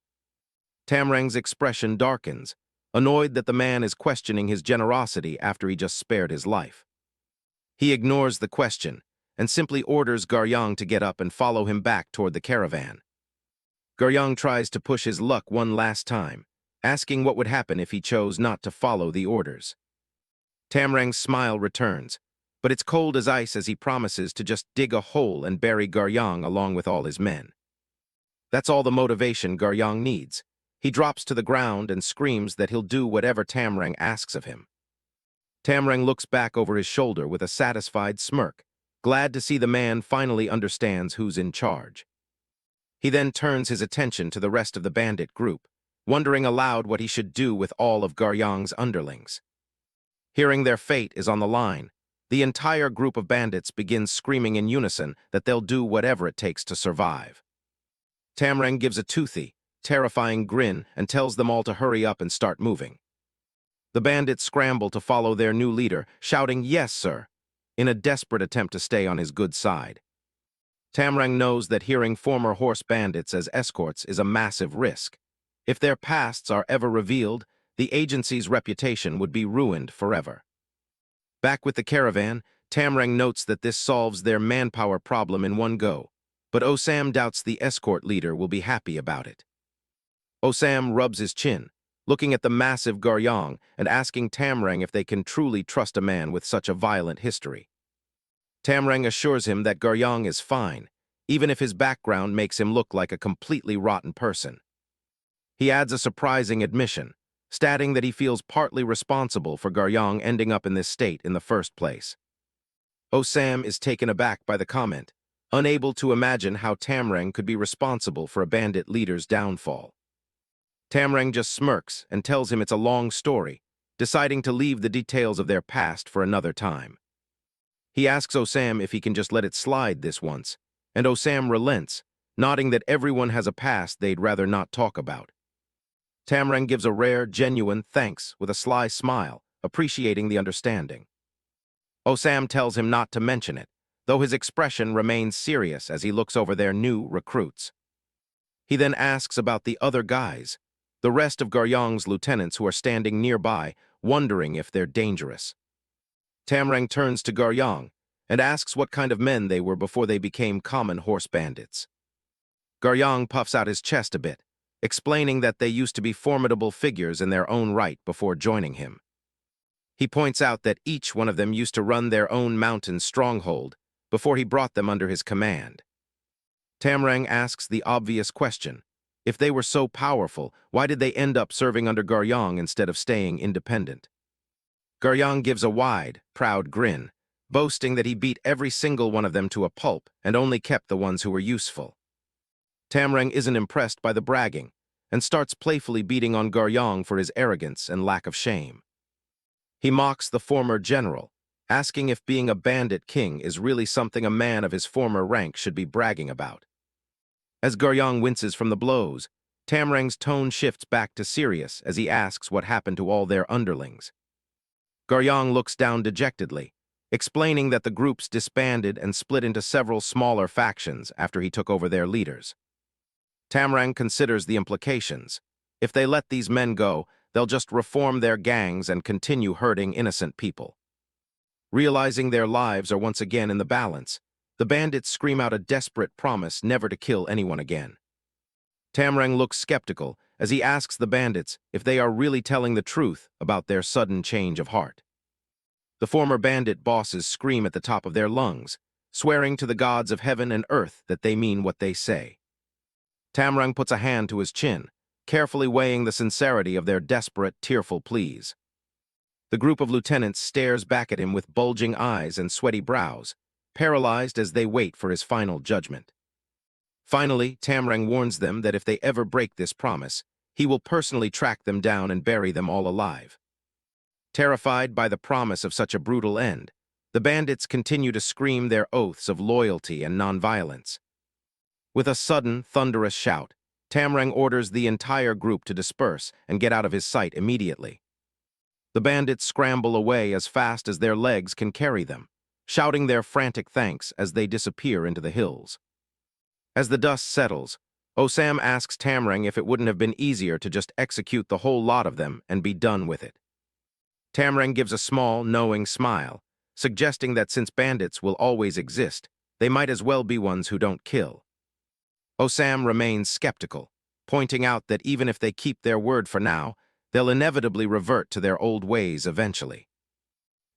Tamrang's expression darkens, annoyed that the man is questioning his generosity after he just spared his life. He ignores the question and simply orders Guryong to get up and follow him back toward the caravan. Guryong tries to push his luck one last time, asking what would happen if he chose not to follow the orders. Tamrang's smile returns, but it's cold as ice as he promises to just dig a hole and bury Guryong along with all his men. That's all the motivation Guryong needs. He drops to the ground and screams that he'll do whatever Tamlang asks of him. Tamlang looks back over his shoulder with a satisfied smirk, glad to see the man finally understands who's in charge. He then turns his attention to the rest of the bandit group, wondering aloud what he should do with all of Garyang's underlings. Hearing their fate is on the line, the entire group of bandits begins screaming in unison that they'll do whatever it takes to survive. Tamlang gives a toothy, terrifying grin and tells them all to hurry up and start moving. The bandits scramble to follow their new leader, shouting, "Yes, sir," in a desperate attempt to stay on his good side. Tamlang knows that hearing former horse bandits as escorts is a massive risk. If their pasts are ever revealed, the agency's reputation would be ruined forever. Back with the caravan, Tamlang notes that this solves their manpower problem in one go, but Osam doubts the escort leader will be happy about it. Osam rubs his chin, looking at the massive Garyang and asking Tamlang if they can truly trust a man with such a violent history. Tamlang assures him that Garyang is fine, even if his background makes him look like a completely rotten person. He adds a surprising admission, stating that he feels partly responsible for Garyang ending up in this state in the first place. Osam is taken aback by the comment, unable to imagine how Tamlang could be responsible for a bandit leader's downfall. Tamlang just smirks and tells him it's a long story, deciding to leave the details of their past for another time. He asks Osam if he can just let it slide this once, and Osam relents, nodding that everyone has a past they'd rather not talk about. Tamlang gives a rare, genuine thanks with a sly smile, appreciating the understanding. Osam tells him not to mention it, though his expression remains serious as he looks over their new recruits. He then asks about the other guys, the rest of Garyang's lieutenants who are standing nearby, wondering if they're dangerous. Tamlang turns to Garyang and asks what kind of men they were before they became common horse bandits. Garyang puffs out his chest a bit, explaining that they used to be formidable figures in their own right before joining him. He points out that each one of them used to run their own mountain stronghold before he brought them under his command. Tamlang asks the obvious question, if they were so powerful, why did they end up serving under Garyang instead of staying independent? Garyang gives a wide, proud grin, boasting that he beat every single one of them to a pulp and only kept the ones who were useful. Tamlang isn't impressed by the bragging and starts playfully beating on Garyang for his arrogance and lack of shame. He mocks the former general, asking if being a bandit king is really something a man of his former rank should be bragging about. As Garyang winces from the blows, Tamlang's tone shifts back to serious as he asks what happened to all their underlings. Garyang looks down dejectedly, explaining that the groups disbanded and split into several smaller factions after he took over their leaders. Tamlang considers the implications. If they let these men go, they'll just reform their gangs and continue hurting innocent people. Realizing their lives are once again in the balance, the bandits scream out a desperate promise never to kill anyone again. Tamlang looks skeptical as he asks the bandits if they are really telling the truth about their sudden change of heart. The former bandit bosses scream at the top of their lungs, swearing to the gods of heaven and earth that they mean what they say. Tamlang puts a hand to his chin, carefully weighing the sincerity of their desperate, tearful pleas. The group of lieutenants stares back at him with bulging eyes and sweaty brows, paralyzed as they wait for his final judgment. Finally, Tamlang warns them that if they ever break this promise, he will personally track them down and bury them all alive. Terrified by the promise of such a brutal end, the bandits continue to scream their oaths of loyalty and nonviolence. With a sudden, thunderous shout, Tamlang orders the entire group to disperse and get out of his sight immediately. The bandits scramble away as fast as their legs can carry them, shouting their frantic thanks as they disappear into the hills. As the dust settles, Osam asks Tamlang if it wouldn't have been easier to just execute the whole lot of them and be done with it. Tamlang gives a small, knowing smile, suggesting that since bandits will always exist, they might as well be ones who don't kill. Osam remains skeptical, pointing out that even if they keep their word for now, they'll inevitably revert to their old ways eventually.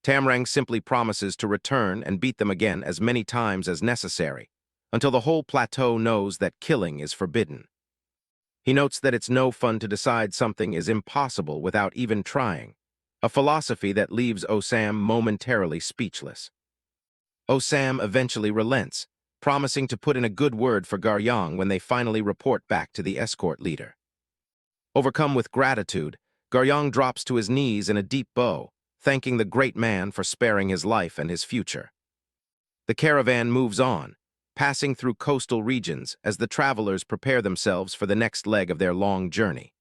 Tamlang simply promises to return and beat them again as many times as necessary, until the whole plateau knows that killing is forbidden. He notes that it's no fun to decide something is impossible without even trying, a philosophy that leaves Osam momentarily speechless. Osam eventually relents, promising to put in a good word for Garyong when they finally report back to the escort leader. Overcome with gratitude, Garyong drops to his knees in a deep bow, thanking the great man for sparing his life and his future. The caravan moves on, passing through coastal regions as the travelers prepare themselves for the next leg of their long journey.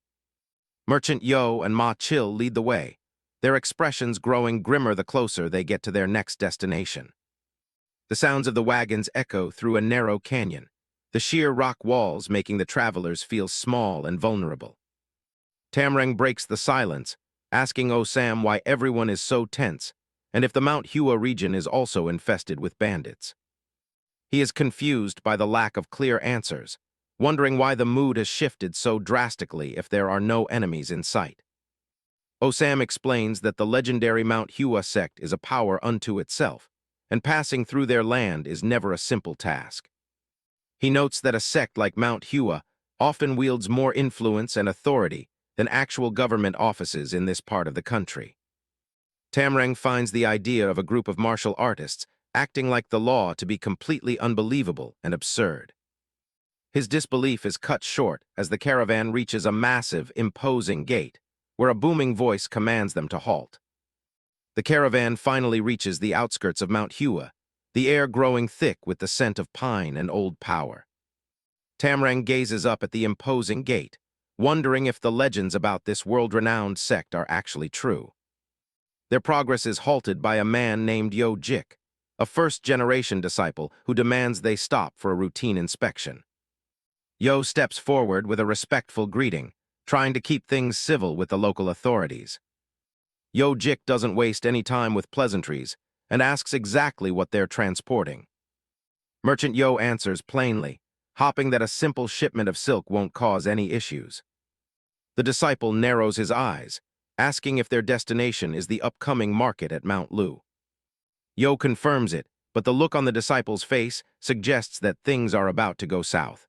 Merchant Yo and Ma Chil lead the way, their expressions growing grimmer the closer they get to their next destination. The sounds of the wagons echo through a narrow canyon, the sheer rock walls making the travelers feel small and vulnerable. Tamlang breaks the silence, asking Osam why everyone is so tense and if the Mount Hua region is also infested with bandits. He is confused by the lack of clear answers, wondering why the mood has shifted so drastically if there are no enemies in sight. Osam explains that the legendary Mount Hua sect is a power unto itself, and passing through their land is never a simple task. He notes that a sect like Mount Hua often wields more influence and authority than actual government offices in this part of the country. Tamlang finds the idea of a group of martial artists acting like the law to be completely unbelievable and absurd. His disbelief is cut short as the caravan reaches a massive, imposing gate, where a booming voice commands them to halt. The caravan finally reaches the outskirts of Mount Hua, the air growing thick with the scent of pine and old power. Tamlang gazes up at the imposing gate, wondering if the legends about this world-renowned sect are actually true. Their progress is halted by a man named Yo Jik, a first-generation disciple who demands they stop for a routine inspection. Yo steps forward with a respectful greeting, trying to keep things civil with the local authorities. Yo Jik doesn't waste any time with pleasantries and asks exactly what they're transporting. Merchant Yo answers plainly, hoping that a simple shipment of silk won't cause any issues. The disciple narrows his eyes, asking if their destination is the upcoming market at Mount Lu. Yo confirms it, but the look on the disciple's face suggests that things are about to go south.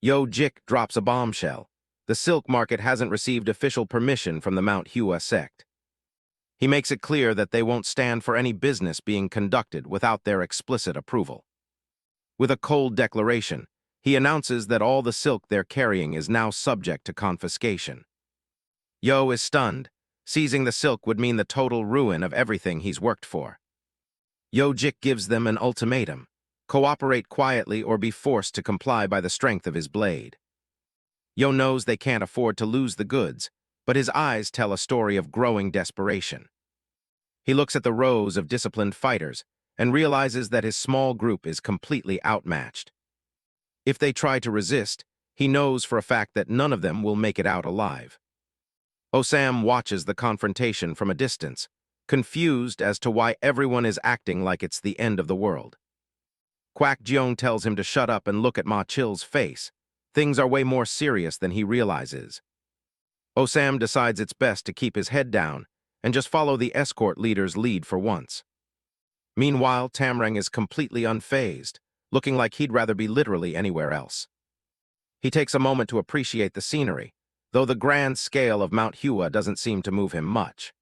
Yo Jik drops a bombshell. The silk market hasn't received official permission from the Mount Hua sect. He makes it clear that they won't stand for any business being conducted without their explicit approval. With a cold declaration, he announces that all the silk they're carrying is now subject to confiscation. Yo is stunned. Seizing the silk would mean the total ruin of everything he's worked for. Yo Jik gives them an ultimatum: cooperate quietly or be forced to comply by the strength of his blade. Yo knows they can't afford to lose the goods, but his eyes tell a story of growing desperation. He looks at the rows of disciplined fighters and realizes that his small group is completely outmatched. If they try to resist, he knows for a fact that none of them will make it out alive. Osam watches the confrontation from a distance, confused as to why everyone is acting like it's the end of the world. Kwak Jeong tells him to shut up and look at Ma Chil's face. Things are way more serious than he realizes. Osam decides it's best to keep his head down and just follow the escort leader's lead for once. Meanwhile, Tamlang is completely unfazed, looking like he'd rather be literally anywhere else. He takes a moment to appreciate the scenery, though the grand scale of Mount Hua doesn't seem to move him much.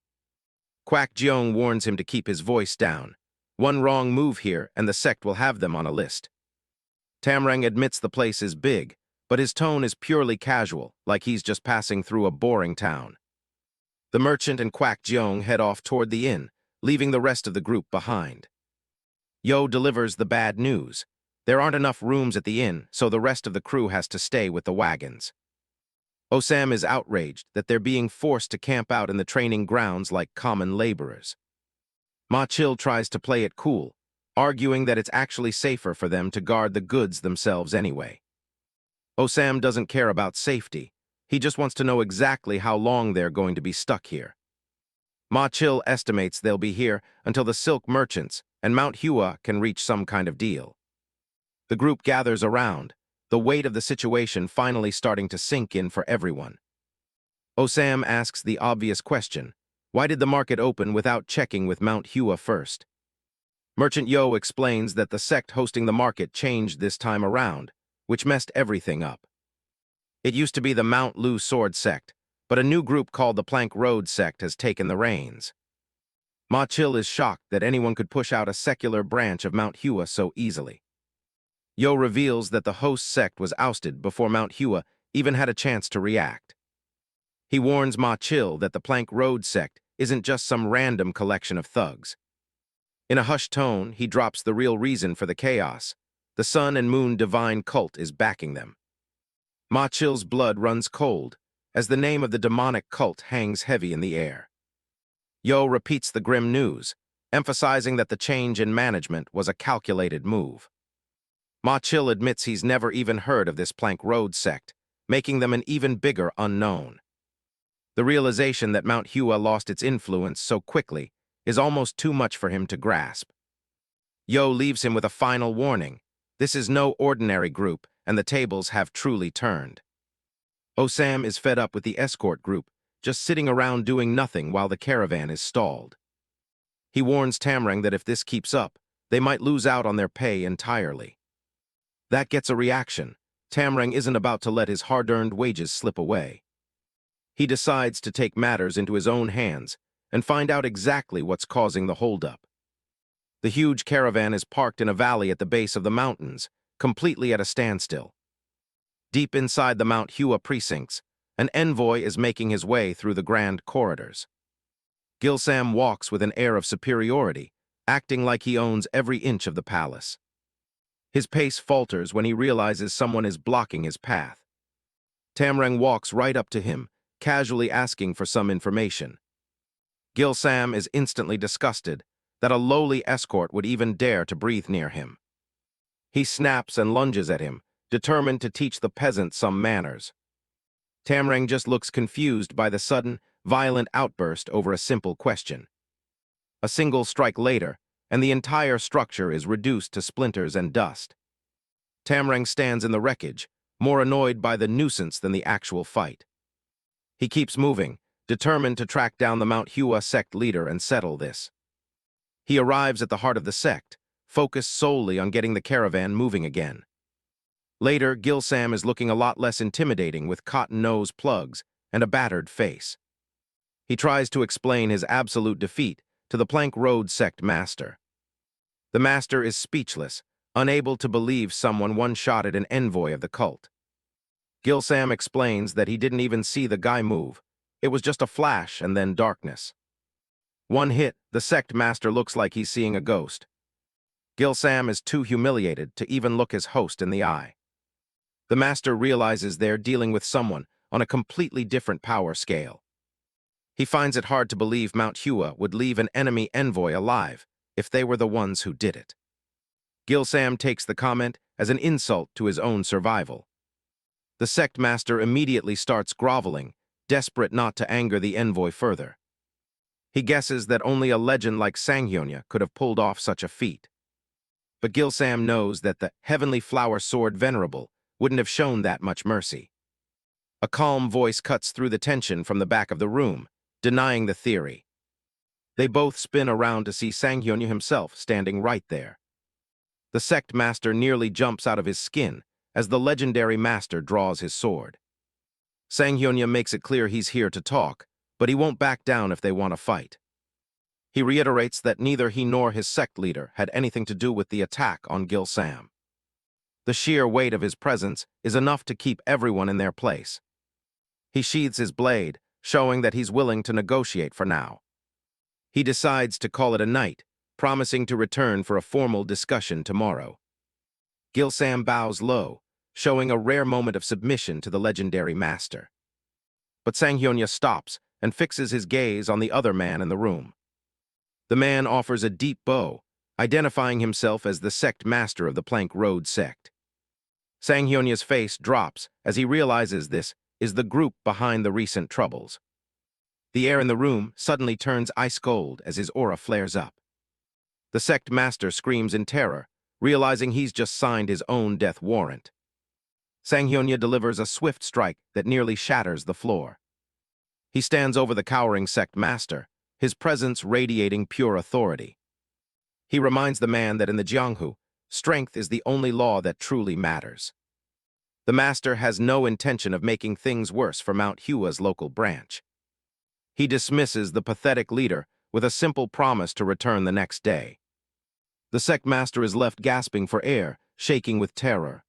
Kwak Jeong warns him to keep his voice down. One wrong move here and the sect will have them on a list. Tamlang admits the place is big, but his tone is purely casual, like he's just passing through a boring town. The merchant and Kwak Jeong head off toward the inn, leaving the rest of the group behind. Yo delivers the bad news. There aren't enough rooms at the inn, so the rest of the crew has to stay with the wagons. Osam is outraged that they're being forced to camp out in the training grounds like common laborers. Ma Chil tries to play it cool, arguing that it's actually safer for them to guard the goods themselves anyway. Osam doesn't care about safety. He just wants to know exactly how long they're going to be stuck here. Ma Chil estimates they'll be here until the silk merchants and Mount Hua can reach some kind of deal. The group gathers around, the weight of the situation finally starting to sink in for everyone. Osam asks the obvious question: why did the market open without checking with Mount Hua first? Merchant Yo explains that the sect hosting the market changed this time around, which messed everything up. It used to be the Mount Lu Sword sect, but a new group called the Plank Road sect has taken the reins. Ma Chill is shocked that anyone could push out a secular branch of Mount Hua so easily. Yo reveals that the host sect was ousted before Mount Hua even had a chance to react. He warns Ma Chill that the Plank Road sect isn't just some random collection of thugs. In a hushed tone, he drops the real reason for the chaos. The Sun and Moon Divine cult is backing them. Ma Chill's blood runs cold, as the name of the demonic cult hangs heavy in the air. Yo repeats the grim news, emphasizing that the change in management was a calculated move. Ma Chill admits he's never even heard of this Plank Road sect, making them an even bigger unknown. The realization that Mount Hua lost its influence so quickly is almost too much for him to grasp. Yo leaves him with a final warning. This is no ordinary group, and the tables have truly turned. Osam is fed up with the Escort group, just sitting around doing nothing while the caravan is stalled. He warns Tamlang that if this keeps up, they might lose out on their pay entirely. That gets a reaction. Tamlang isn't about to let his hard-earned wages slip away. He decides to take matters into his own hands and find out exactly what's causing the holdup. The huge caravan is parked in a valley at the base of the mountains, completely at a standstill. Deep inside the Mount Hua precincts, an envoy is making his way through the grand corridors. Gilsam walks with an air of superiority, acting like he owns every inch of the palace. His pace falters when he realizes someone is blocking his path. Tamlang walks right up to him, casually asking for some information. Gilsam is instantly disgusted that a lowly escort would even dare to breathe near him. He snaps and lunges at him, determined to teach the peasant some manners. Tamlang just looks confused by the sudden, violent outburst over a simple question. A single strike later, and the entire structure is reduced to splinters and dust. Tamlang stands in the wreckage, more annoyed by the nuisance than the actual fight. He keeps moving, determined to track down the Mount Hua sect leader and settle this. He arrives at the heart of the sect, focused solely on getting the caravan moving again. Later, Gilsam is looking a lot less intimidating with cotton-nose plugs and a battered face. He tries to explain his absolute defeat to the Plank Road sect master. The master is speechless, unable to believe someone one-shotted an envoy of the cult. Gilsam explains that he didn't even see the guy move. It was just a flash and then darkness. One hit, the sect master looks like he's seeing a ghost. Gilsam is too humiliated to even look his host in the eye. The master realizes they're dealing with someone on a completely different power scale. He finds it hard to believe Mount Hua would leave an enemy envoy alive if they were the ones who did it. Gilsam takes the comment as an insult to his own survival. The sect master immediately starts groveling, desperate not to anger the envoy further. He guesses that only a legend like Sanghyonya could have pulled off such a feat. But Gilsam knows that the Heavenly Flower Sword Venerable wouldn't have shown that much mercy. A calm voice cuts through the tension from the back of the room, denying the theory. They both spin around to see Sanghyonya himself standing right there. The sect master nearly jumps out of his skin as the legendary master draws his sword. Sanghyonya makes it clear he's here to talk, but he won't back down if they want to fight. He reiterates that neither he nor his sect leader had anything to do with the attack on Gilsam. The sheer weight of his presence is enough to keep everyone in their place. He sheathes his blade, showing that he's willing to negotiate for now. He decides to call it a night, promising to return for a formal discussion tomorrow. Gilsam bows low, showing a rare moment of submission to the legendary master. But Sanghyonya stops and fixes his gaze on the other man in the room. The man offers a deep bow, identifying himself as the sect master of the Plank Road sect. Sanghyona's face drops as he realizes this is the group behind the recent troubles. The air in the room suddenly turns ice cold as his aura flares up. The sect master screams in terror, realizing he's just signed his own death warrant. Sanghyonya delivers a swift strike that nearly shatters the floor. He stands over the cowering sect master, his presence radiating pure authority. He reminds the man that in the Jianghu, strength is the only law that truly matters. The master has no intention of making things worse for Mount Hua's local branch. He dismisses the pathetic leader with a simple promise to return the next day. The sect master is left gasping for air, shaking with terror.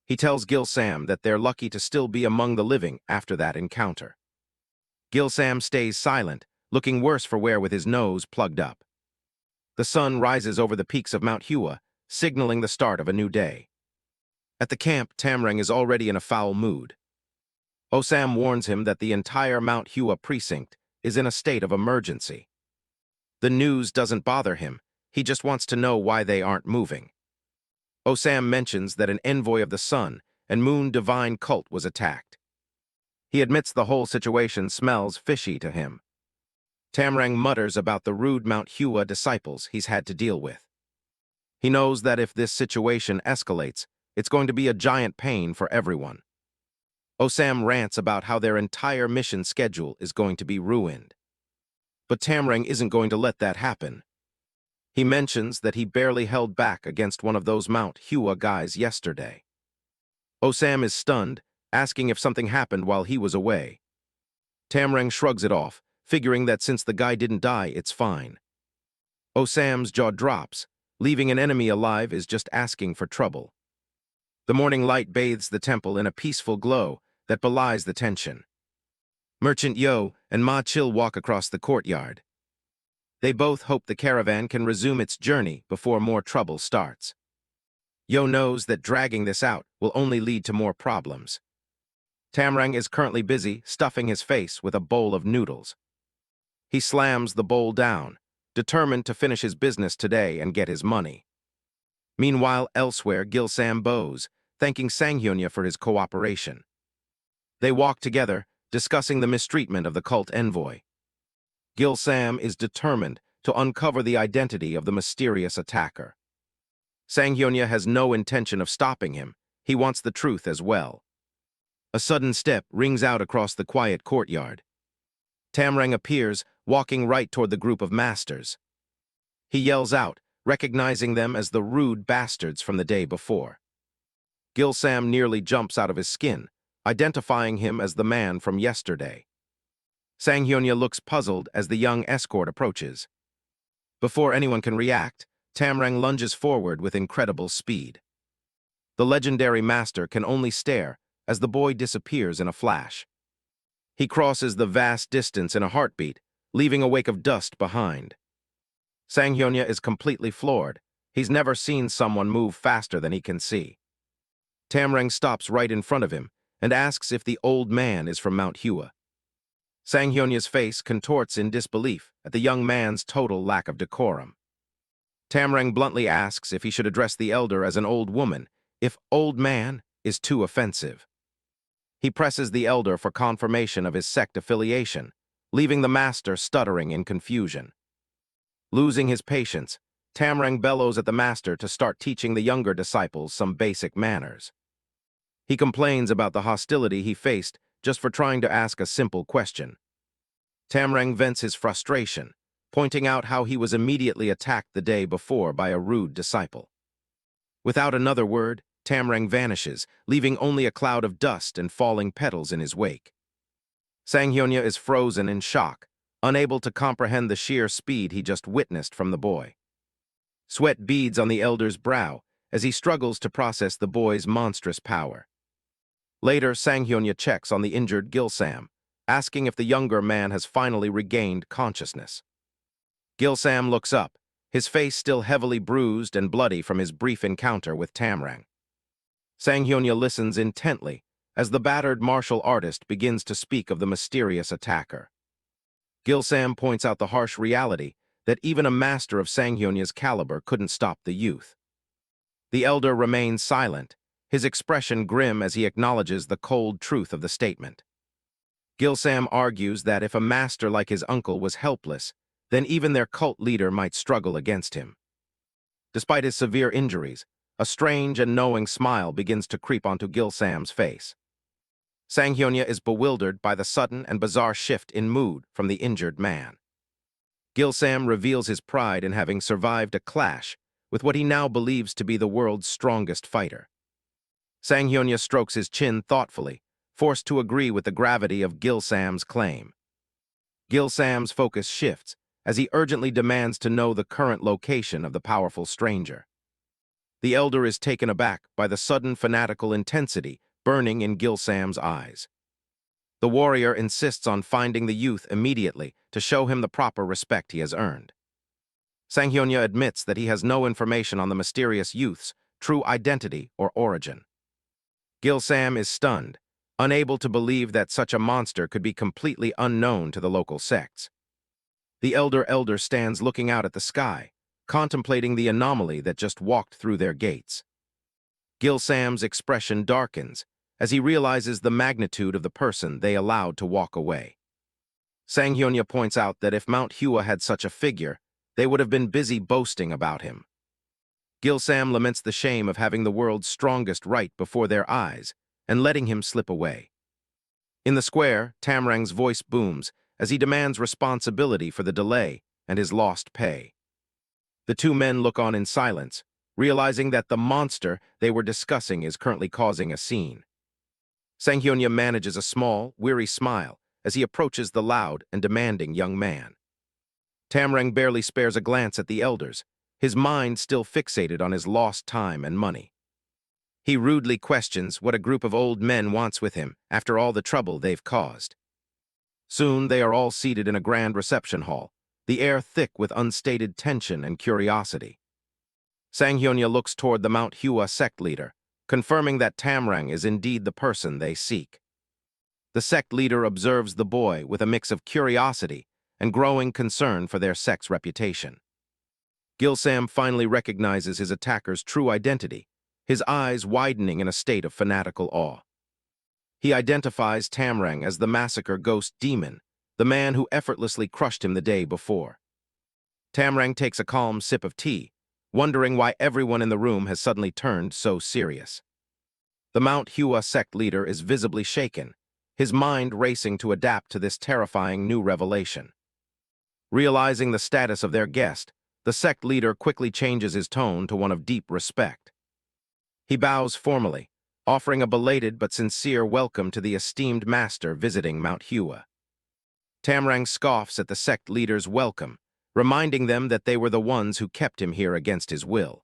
He tells Gil-sam that they're lucky to still be among the living after that encounter. Gil-sam stays silent, looking worse for wear with his nose plugged up. The sun rises over the peaks of Mount Hua, signaling the start of a new day. At the camp, Tamlang is already in a foul mood. Osam warns him that the entire Mount Hua precinct is in a state of emergency. The news doesn't bother him, he just wants to know why they aren't moving. Osam mentions that an envoy of the Sun and Moon divine cult was attacked. He admits the whole situation smells fishy to him. Tamlang mutters about the rude Mount Hua disciples he's had to deal with. He knows that if this situation escalates, it's going to be a giant pain for everyone. Osam rants about how their entire mission schedule is going to be ruined. But Tamlang isn't going to let that happen. He mentions that he barely held back against one of those Mount Hua guys yesterday. Osam is stunned, asking if something happened while he was away. Tamlang shrugs it off, figuring that since the guy didn't die, it's fine. Osam's jaw drops. Leaving an enemy alive is just asking for trouble. The morning light bathes the temple in a peaceful glow that belies the tension. Merchant Yo and Ma Chil walk across the courtyard. They both hope the caravan can resume its journey before more trouble starts. Yo knows that dragging this out will only lead to more problems. Tamlang is currently busy stuffing his face with a bowl of noodles. He slams the bowl down, determined to finish his business today and get his money. Meanwhile, elsewhere, Gil-sam bows, thanking Sanghyonya for his cooperation. They walk together, discussing the mistreatment of the cult envoy. Gil-sam is determined to uncover the identity of the mysterious attacker. Sanghyonya has no intention of stopping him. He wants the truth as well. A sudden step rings out across the quiet courtyard. Tamlang appears, walking right toward the group of masters. He yells out, recognizing them as the rude bastards from the day before. Gil-sam nearly jumps out of his skin, identifying him as the man from yesterday. Sanghyonya looks puzzled as the young escort approaches. Before anyone can react, Tamlang lunges forward with incredible speed. The legendary master can only stare as the boy disappears in a flash. He crosses the vast distance in a heartbeat, leaving a wake of dust behind. Sanghyonya is completely floored. He's never seen someone move faster than he can see. Tamlang stops right in front of him and asks if the old man is from Mount Hua. Sanghyona's face contorts in disbelief at the young man's total lack of decorum. Tamlang bluntly asks if he should address the elder as an old woman, if old man is too offensive. He presses the elder for confirmation of his sect affiliation, leaving the master stuttering in confusion. Losing his patience, Tamlang bellows at the master to start teaching the younger disciples some basic manners. He complains about the hostility he faced just for trying to ask a simple question. Tamlang vents his frustration, pointing out how he was immediately attacked the day before by a rude disciple. Without another word, Tamlang vanishes, leaving only a cloud of dust and falling petals in his wake. Sanghyonya is frozen in shock, unable to comprehend the sheer speed he just witnessed from the boy. Sweat beads on the elder's brow as he struggles to process the boy's monstrous power. Later, Sanghyonya checks on the injured Gil-sam, asking if the younger man has finally regained consciousness. Gil-sam looks up, his face still heavily bruised and bloody from his brief encounter with Tamlang. Sanghyonya listens intently as the battered martial artist begins to speak of the mysterious attacker. Gil-sam points out the harsh reality that even a master of Sanghyona's caliber couldn't stop the youth. The elder remains silent, his expression grim as he acknowledges the cold truth of the statement. Gil-sam argues that if a master like his uncle was helpless, then even their cult leader might struggle against him. Despite his severe injuries, a strange and knowing smile begins to creep onto Gil-sam's face. Sanghyonya is bewildered by the sudden and bizarre shift in mood from the injured man. Gil-sam reveals his pride in having survived a clash with what he now believes to be the world's strongest fighter. Sanghyonya strokes his chin thoughtfully, forced to agree with the gravity of Gil-sam's claim. Gil-sam's focus shifts as he urgently demands to know the current location of the powerful stranger. The elder is taken aback by the sudden fanatical intensity burning in Gilsam's eyes. The warrior insists on finding the youth immediately to show him the proper respect he has earned. Sanghyonya admits that he has no information on the mysterious youth's true identity or origin. Gilsam is stunned, unable to believe that such a monster could be completely unknown to the local sects. The elder stands looking out at the sky, contemplating the anomaly that just walked through their gates. Gilsam's expression darkens as he realizes the magnitude of the person they allowed to walk away. Sanghyonya points out that if Mount Hua had such a figure, they would have been busy boasting about him. Gilsam laments the shame of having the world's strongest right before their eyes and letting him slip away. In the square, Tamlang's voice booms as he demands responsibility for the delay and his lost pay. The two men look on in silence, realizing that the monster they were discussing is currently causing a scene. Sanghyonya manages a small, weary smile as he approaches the loud and demanding young man. Tamlang barely spares a glance at the elders, his mind still fixated on his lost time and money. He rudely questions what a group of old men wants with him after all the trouble they've caused. Soon they are all seated in a grand reception hall, the air thick with unstated tension and curiosity. Sanghyonya looks toward the Mount Hua sect leader, confirming that Tamlang is indeed the person they seek. The sect leader observes the boy with a mix of curiosity and growing concern for their sect's reputation. Gilsam finally recognizes his attacker's true identity, his eyes widening in a state of fanatical awe. He identifies Tamlang as the massacre ghost demon, the man who effortlessly crushed him the day before. Tamlang takes a calm sip of tea, wondering why everyone in the room has suddenly turned so serious. The Mount Hua sect leader is visibly shaken, his mind racing to adapt to this terrifying new revelation. Realizing the status of their guest, the sect leader quickly changes his tone to one of deep respect. He bows formally, offering a belated but sincere welcome to the esteemed master visiting Mount Hua. Tamlang scoffs at the sect leader's welcome, reminding them that they were the ones who kept him here against his will.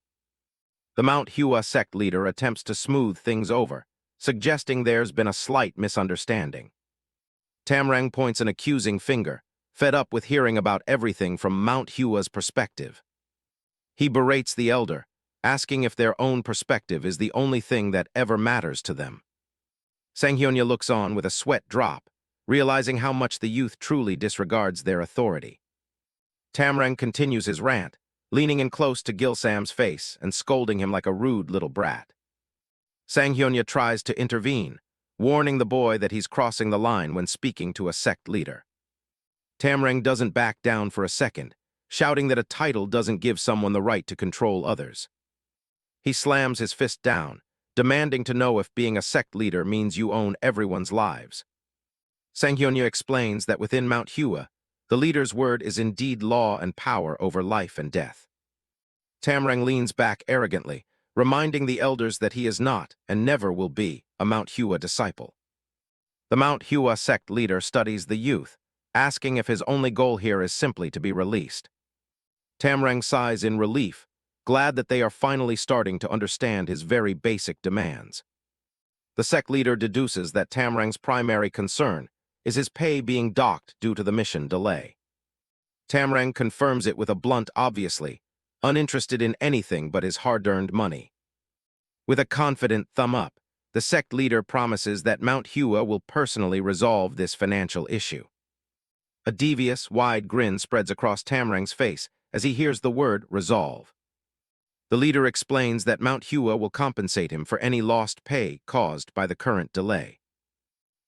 The Mount Hua sect leader attempts to smooth things over, suggesting there's been a slight misunderstanding. Tamlang points an accusing finger, fed up with hearing about everything from Mount Hua's perspective. He berates the elder, asking if their own perspective is the only thing that ever matters to them. Sanghyonya looks on with a sweat drop, realizing how much the youth truly disregards their authority. Tamlang continues his rant, leaning in close to Gilsam's face and scolding him like a rude little brat. Sanghyonya tries to intervene, warning the boy that he's crossing the line when speaking to a sect leader. Tamlang doesn't back down for a second, shouting that a title doesn't give someone the right to control others. He slams his fist down, demanding to know if being a sect leader means you own everyone's lives. Sanghyonya explains that within Mount Hua, the leader's word is indeed law and power over life and death. Tamlang leans back arrogantly, reminding the elders that he is not, and never will be, a Mount Hua disciple. The Mount Hua sect leader studies the youth, asking if his only goal here is simply to be released. Tamlang sighs in relief, glad that they are finally starting to understand his very basic demands. The sect leader deduces that Tamlang's primary concern is his pay being docked due to the mission delay. Tamlang confirms it with a blunt obviously, uninterested in anything but his hard-earned money. With a confident thumb up, the sect leader promises that Mount Hua will personally resolve this financial issue. A devious, wide grin spreads across Tamlang's face as he hears the word resolve. The leader explains that Mount Hua will compensate him for any lost pay caused by the current delay.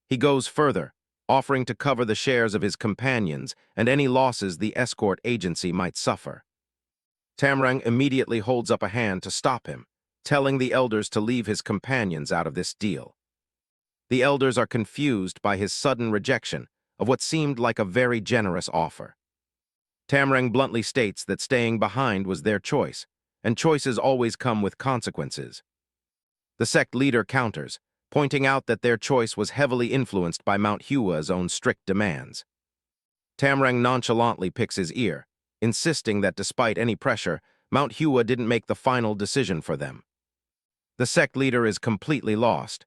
He goes further, offering to cover the shares of his companions and any losses the Escort agency might suffer. Tamlang immediately holds up a hand to stop him, telling the elders to leave his companions out of this deal. The elders are confused by his sudden rejection of what seemed like a very generous offer. Tamlang bluntly states that staying behind was their choice, and choices always come with consequences. The sect leader counters, pointing out that their choice was heavily influenced by Mount Hua's own strict demands. Tamlang nonchalantly picks his ear, insisting that despite any pressure, Manhwa didn't make the final decision for them. The sect leader is completely lost.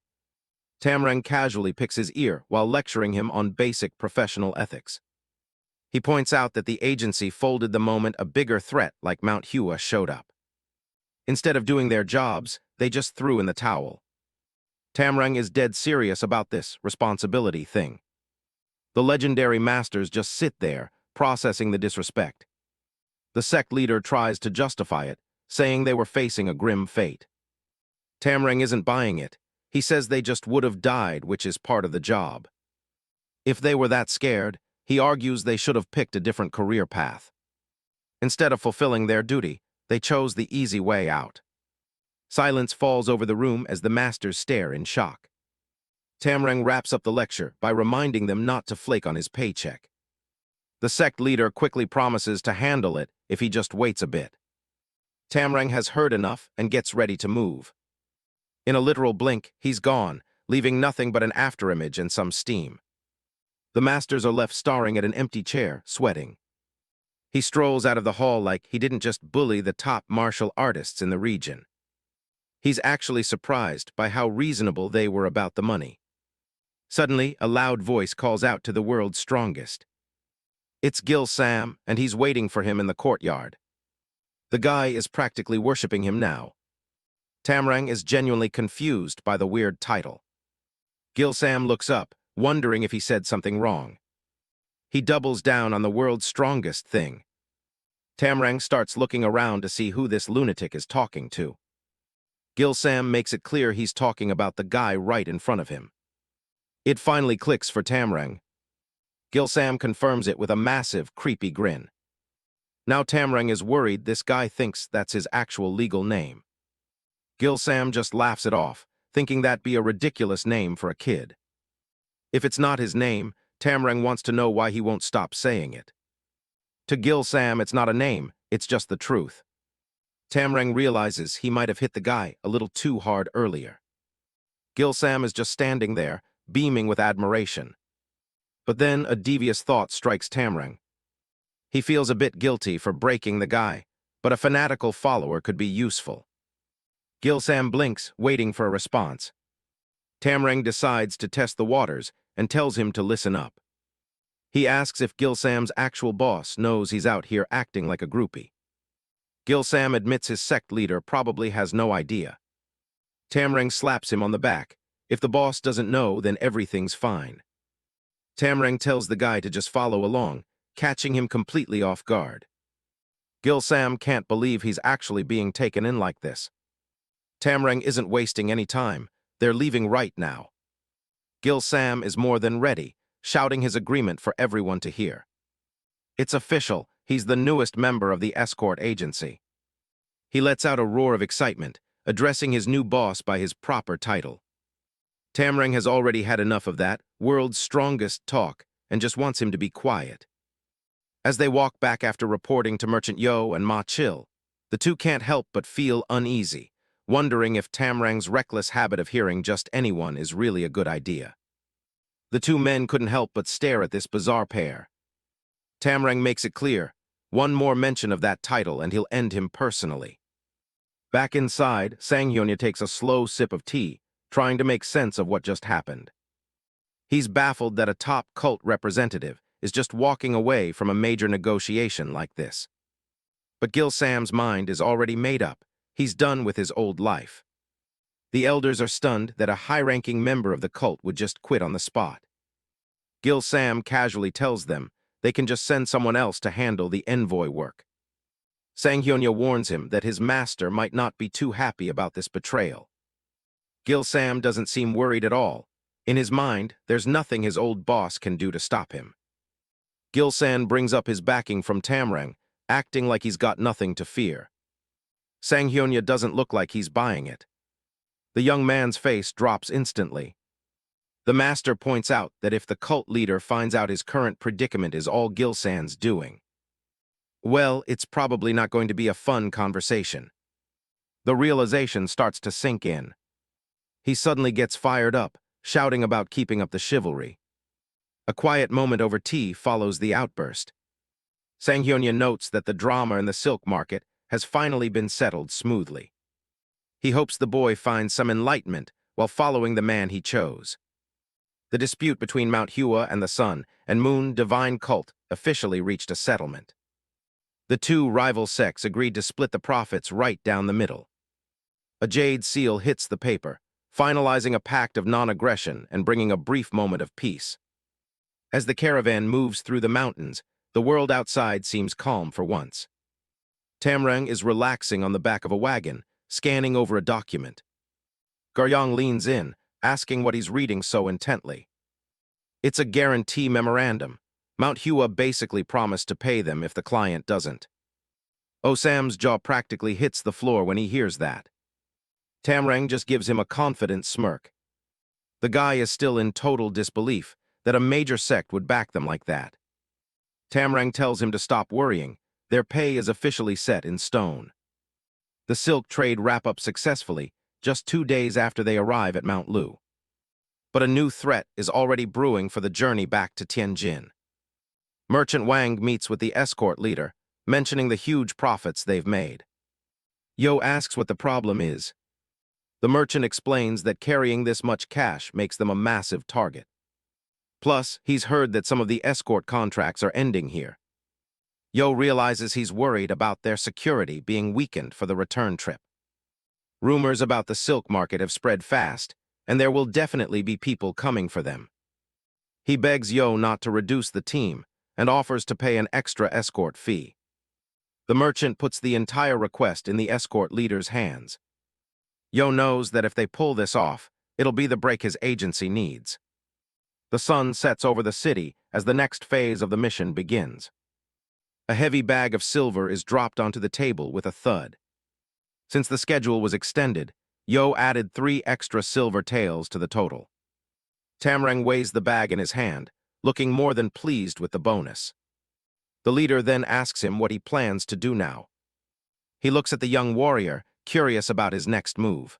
Tamlang casually picks his ear while lecturing him on basic professional ethics. He points out that the agency folded the moment a bigger threat like Manhwa showed up. Instead of doing their jobs, they just threw in the towel. Tamlang is dead serious about this responsibility thing. The legendary masters just sit there, processing the disrespect. The sect leader tries to justify it, saying they were facing a grim fate. Tamlang isn't buying it. He says they just would have died, which is part of the job. If they were that scared, he argues they should have picked a different career path. Instead of fulfilling their duty, they chose the easy way out. Silence falls over the room as the masters stare in shock. Tamlang wraps up the lecture by reminding them not to flake on his paycheck. The sect leader quickly promises to handle it if he just waits a bit. Tamlang has heard enough and gets ready to move. In a literal blink, he's gone, leaving nothing but an afterimage and some steam. The masters are left staring at an empty chair, sweating. He strolls out of the hall like he didn't just bully the top martial artists in the region. He's actually surprised by how reasonable they were about the money. Suddenly, a loud voice calls out to the world's strongest. It's Gil Sam, and he's waiting for him in the courtyard. The guy is practically worshipping him now. Tamlang is genuinely confused by the weird title. Gil Sam looks up, wondering if he said something wrong. He doubles down on the world's strongest thing. Tamlang starts looking around to see who this lunatic is talking to. Gil Sam makes it clear he's talking about the guy right in front of him. It finally clicks for Tamlang. Gil Sam confirms it with a massive, creepy grin. Now Tamlang is worried this guy thinks that's his actual legal name. Gil Sam just laughs it off, thinking that'd be a ridiculous name for a kid. If it's not his name, Tamlang wants to know why he won't stop saying it. To Gil Sam, it's not a name, it's just the truth. Tamlang realizes he might have hit the guy a little too hard earlier. Gil Sam is just standing there, beaming with admiration. But then a devious thought strikes Tamlang. He feels a bit guilty for breaking the guy, but a fanatical follower could be useful. Gil Sam blinks, waiting for a response. Tamlang decides to test the waters and tells him to listen up. He asks if Gil Sam's actual boss knows he's out here acting like a groupie. Gil Sam admits his sect leader probably has no idea. Tamlang slaps him on the back. If the boss doesn't know, then everything's fine. Tamlang tells the guy to just follow along, catching him completely off guard. Gil Sam can't believe he's actually being taken in like this. Tamlang isn't wasting any time. They're leaving right now. Gil Sam is more than ready, shouting his agreement for everyone to hear. It's official, he's the newest member of the Escort agency. He lets out a roar of excitement, addressing his new boss by his proper title. Tamlang has already had enough of that world's strongest talk and just wants him to be quiet. As they walk back after reporting to Merchant Yo and Ma Chill, the two can't help but feel uneasy, wondering if Tamrang's reckless habit of hearing just anyone is really a good idea. The two men couldn't help but stare at this bizarre pair. Tamlang makes it clear, one more mention of that title and he'll end him personally. Back inside, Sanghyonya takes a slow sip of tea, trying to make sense of what just happened. He's baffled that a top cult representative is just walking away from a major negotiation like this. But Gil Sam's mind is already made up. He's done with his old life. The elders are stunned that a high-ranking member of the cult would just quit on the spot. Gil Sam casually tells them they can just send someone else to handle the envoy work. Sanghyonya warns him that his master might not be too happy about this betrayal. Gil Sam doesn't seem worried at all. In his mind, there's nothing his old boss can do to stop him. Gil Sam brings up his backing from Tamlang, acting like he's got nothing to fear. Sanghyonya doesn't look like he's buying it. The young man's face drops instantly. The master points out that if the cult leader finds out his current predicament is all Gil Sam's doing, well, it's probably not going to be a fun conversation. The realization starts to sink in. He suddenly gets fired up, shouting about keeping up the chivalry. A quiet moment over tea follows the outburst. Sang-hyunya notes that the drama in the silk market has finally been settled smoothly. He hopes the boy finds some enlightenment while following the man he chose. The dispute between Mount Hua and the Sun and Moon divine cult officially reached a settlement. The two rival sects agreed to split the profits right down the middle. A jade seal hits the paper, finalizing a pact of non-aggression and bringing a brief moment of peace. As the caravan moves through the mountains, the world outside seems calm for once. Tamlang is relaxing on the back of a wagon, scanning over a document. Garyong leans in, asking what he's reading so intently. It's a guarantee memorandum. Mount Hua basically promised to pay them if the client doesn't. Osam's jaw practically hits the floor when he hears that. Tamlang just gives him a confident smirk. The guy is still in total disbelief that a major sect would back them like that. Tamlang tells him to stop worrying. Their pay is officially set in stone. The silk trade wrap up successfully just 2 days after they arrive at Mount Lu. But a new threat is already brewing for the journey back to Tianjin. Merchant Wang meets with the escort leader, mentioning the huge profits they've made. Yo asks what the problem is. The merchant explains that carrying this much cash makes them a massive target. Plus, he's heard that some of the escort contracts are ending here. Yo realizes he's worried about their security being weakened for the return trip. Rumors about the silk market have spread fast, and there will definitely be people coming for them. He begs Yo not to reduce the team and offers to pay an extra escort fee. The merchant puts the entire request in the escort leader's hands. Yo knows that if they pull this off, it'll be the break his agency needs. The sun sets over the city as the next phase of the mission begins. A heavy bag of silver is dropped onto the table with a thud. Since the schedule was extended, Yo added 3 extra silver taels to the total. Tamlang weighs the bag in his hand, looking more than pleased with the bonus. The leader then asks him what he plans to do now. He looks at the young warrior, curious about his next move.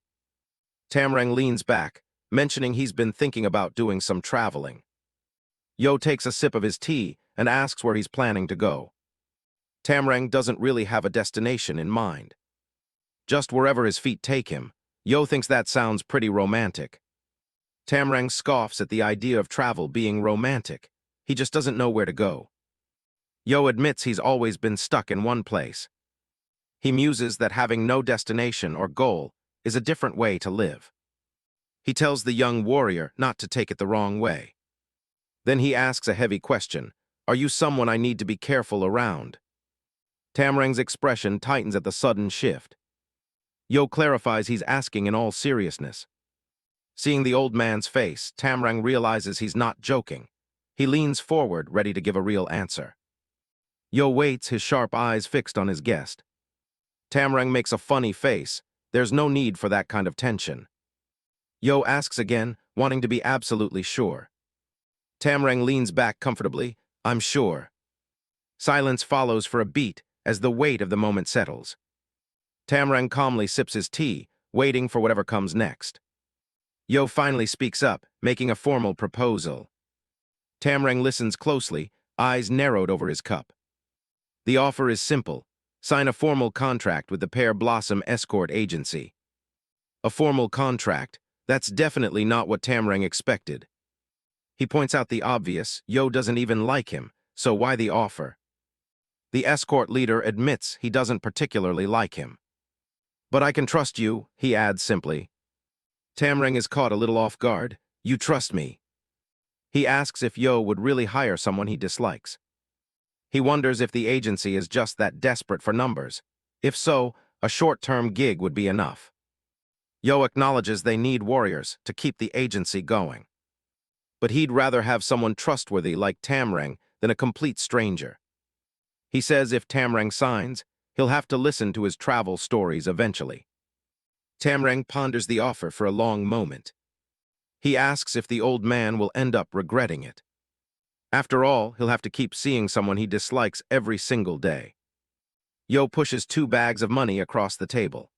Tamlang leans back, mentioning he's been thinking about doing some traveling. Yo takes a sip of his tea and asks where he's planning to go. Tamlang doesn't really have a destination in mind. Just wherever his feet take him, Yo thinks that sounds pretty romantic. Tamlang scoffs at the idea of travel being romantic. He just doesn't know where to go. Yo admits he's always been stuck in one place. He muses that having no destination or goal is a different way to live. He tells the young warrior not to take it the wrong way. Then he asks a heavy question. Are you someone I need to be careful around? Tamlang's expression tightens at the sudden shift. Yo clarifies he's asking in all seriousness. Seeing the old man's face, Tamlang realizes he's not joking. He leans forward, ready to give a real answer. Yo waits, his sharp eyes fixed on his guest. Tamlang makes a funny face. There's no need for that kind of tension. Yo asks again, wanting to be absolutely sure. Tamlang leans back comfortably. I'm sure. Silence follows for a beat as the weight of the moment settles. Tamlang calmly sips his tea, waiting for whatever comes next. Yo finally speaks up, making a formal proposal. Tamlang listens closely, eyes narrowed over his cup. The offer is simple. Sign a formal contract with the Pear Blossom Escort Agency. A formal contract? That's definitely not what Tamlang expected. He points out the obvious. Yo doesn't even like him, so why the offer? The escort leader admits he doesn't particularly like him. But I can trust you, he adds simply. Tamlang is caught a little off guard. You trust me. He asks if Yo would really hire someone he dislikes. He wonders if the agency is just that desperate for numbers. If so, a short-term gig would be enough. Yo acknowledges they need warriors to keep the agency going. But he'd rather have someone trustworthy like Tamlang than a complete stranger. He says if Tamlang signs, he'll have to listen to his travel stories eventually. Tamlang ponders the offer for a long moment. He asks if the old man will end up regretting it. After all, he'll have to keep seeing someone he dislikes every single day. Yo pushes 2 bags of money across the table.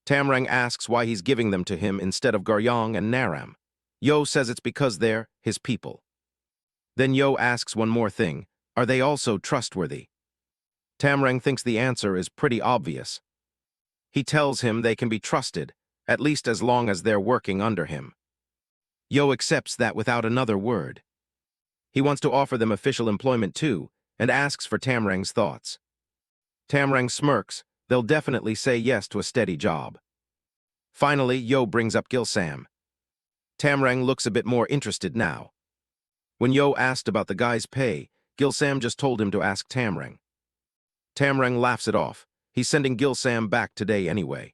Tamlang asks why he's giving them to him instead of Garyong and Naram. Yo says it's because they're his people. Then Yo asks one more thing. Are they also trustworthy? Tamlang thinks the answer is pretty obvious. He tells him they can be trusted, at least as long as they're working under him. Yo accepts that without another word. He wants to offer them official employment too, and asks for Tamrang's thoughts. Tamlang smirks. They'll definitely say yes to a steady job. Finally, Yo brings up Gilsam. Tamlang looks a bit more interested now. When Yo asked about the guy's pay, Gilsam just told him to ask Tamlang. Tamlang laughs it off. He's sending Gilsam back today anyway.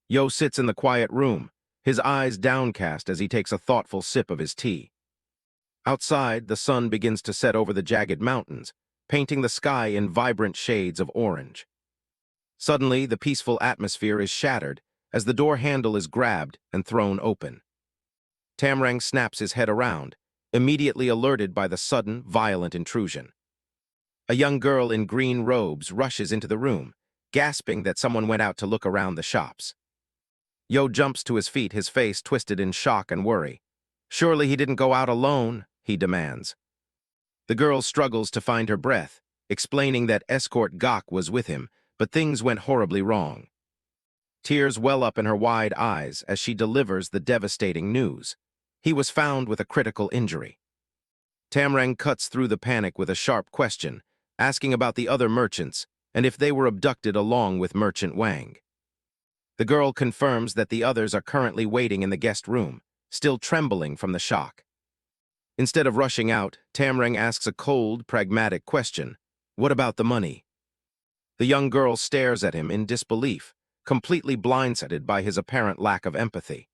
Yo sits in the quiet room, his eyes downcast as he takes a thoughtful sip of his tea. Outside, the sun begins to set over the jagged mountains, painting the sky in vibrant shades of orange. Suddenly, the peaceful atmosphere is shattered as the door handle is grabbed and thrown open. Tamlang snaps his head around, immediately alerted by the sudden, violent intrusion. A young girl in green robes rushes into the room, gasping that someone went out to look around the shops. Yo jumps to his feet, his face twisted in shock and worry. Surely he didn't go out alone, he demands. The girl struggles to find her breath, explaining that Escort Gok was with him, but things went horribly wrong. Tears well up in her wide eyes as she delivers the devastating news. He was found with a critical injury. Tamlang cuts through the panic with a sharp question, asking about the other merchants and if they were abducted along with Merchant Wang. The girl confirms that the others are currently waiting in the guest room, still trembling from the shock. Instead of rushing out, Tamlang asks a cold, pragmatic question. What about the money? The young girl stares at him in disbelief, completely blindsided by his apparent lack of empathy.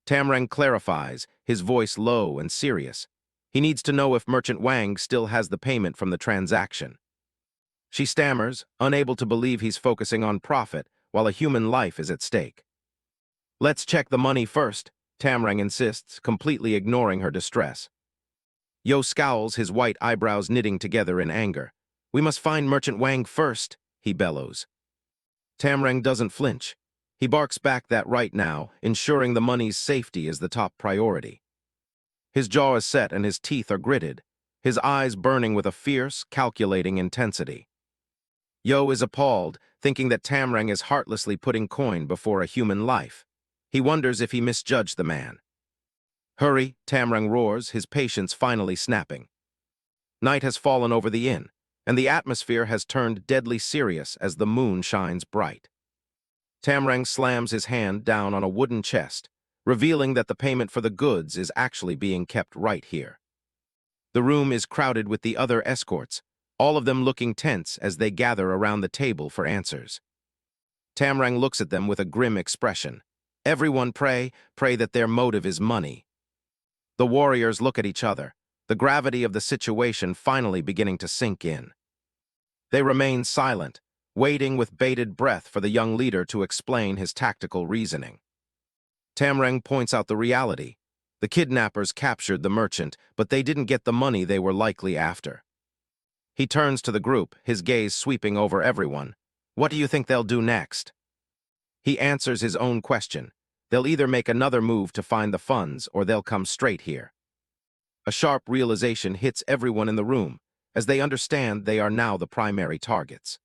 Tamlang clarifies, his voice low and serious. He needs to know if Merchant Wang still has the payment from the transaction. She stammers, unable to believe he's focusing on profit while a human life is at stake. Let's check the money first, Tamlang insists, completely ignoring her distress. Yo scowls, his white eyebrows knitting together in anger. We must find Merchant Wang first, he bellows. Tamlang doesn't flinch. He barks back that right now, ensuring the money's safety is the top priority. His jaw is set and his teeth are gritted, his eyes burning with a fierce, calculating intensity. Yo is appalled, thinking that Tamlang is heartlessly putting coin before a human life. He wonders if he misjudged the man. Hurry, Tamlang roars, his patience finally snapping. Night has fallen over the inn, and the atmosphere has turned deadly serious as the moon shines bright. Tamlang slams his hand down on a wooden chest, revealing that the payment for the goods is actually being kept right here. The room is crowded with the other escorts, all of them looking tense as they gather around the table for answers. Tamlang looks at them with a grim expression. Everyone pray that their motive is money. The warriors look at each other, the gravity of the situation finally beginning to sink in. They remain silent, waiting with bated breath for the young leader to explain his tactical reasoning. Tamlang points out the reality. The kidnappers captured the merchant, but they didn't get the money they were likely after. He turns to the group, his gaze sweeping over everyone. What do you think they'll do next? He answers his own question. They'll either make another move to find the funds or they'll come straight here. A sharp realization hits everyone in the room, as they understand they are now the primary targets.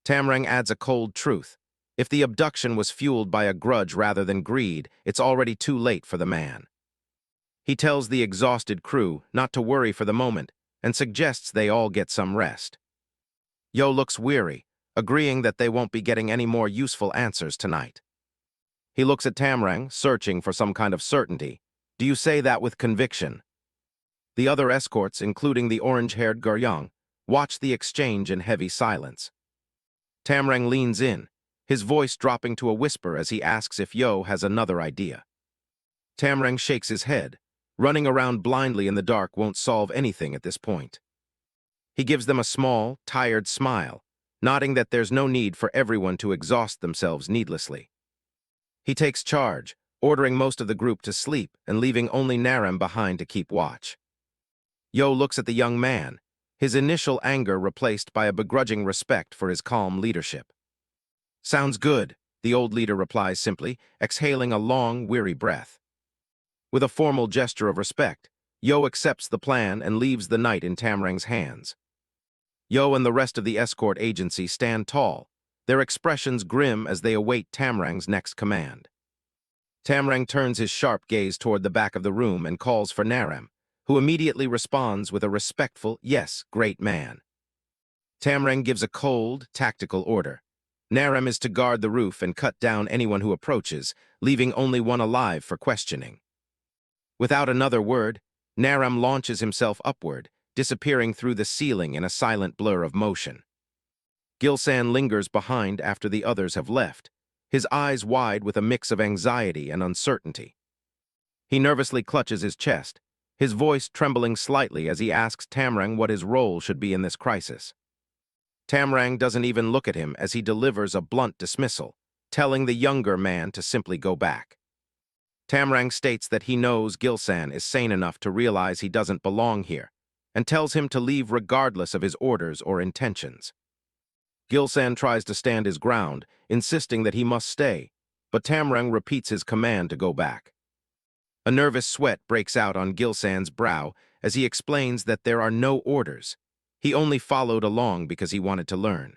Tamlang adds a cold truth. If the abduction was fueled by a grudge rather than greed, it's already too late for the man. He tells the exhausted crew not to worry for the moment and suggests they all get some rest. Yo looks weary, agreeing that they won't be getting any more useful answers tonight. He looks at Tamlang, searching for some kind of certainty. Do you say that with conviction? The other escorts, including the orange-haired Guryong, watch the exchange in heavy silence. Tamlang leans in, his voice dropping to a whisper as he asks if Yo has another idea. Tamlang shakes his head. Running around blindly in the dark won't solve anything at this point. He gives them a small, tired smile, nodding that there's no need for everyone to exhaust themselves needlessly. He takes charge, ordering most of the group to sleep and leaving only Naram behind to keep watch. Yo looks at the young man, his initial anger replaced by a begrudging respect for his calm leadership. Sounds good, the old leader replies simply, exhaling a long, weary breath. With a formal gesture of respect, Yo accepts the plan and leaves the night in Tamrang's hands. Yo and the rest of the escort agency stand tall, their expressions grim as they await Tamrang's next command. Tamrang turns his sharp gaze toward the back of the room and calls for Naram, who immediately responds with a respectful, "Yes, great man." Tamrang gives a cold, tactical order. Naram is to guard the roof and cut down anyone who approaches, leaving only one alive for questioning. Without another word, Naram launches himself upward, disappearing through the ceiling in a silent blur of motion. Gilsan lingers behind after the others have left, his eyes wide with a mix of anxiety and uncertainty. He nervously clutches his chest, his voice trembling slightly as he asks Tamrang what his role should be in this crisis. Tamrang doesn't even look at him as he delivers a blunt dismissal, telling the younger man to simply go back. Tamrang states that he knows Gilsan is sane enough to realize he doesn't belong here, and tells him to leave regardless of his orders or intentions. Gilsan tries to stand his ground, insisting that he must stay, but Tamrang repeats his command to go back. A nervous sweat breaks out on Gilsan's brow as he explains that there are no orders. He only followed along because he wanted to learn.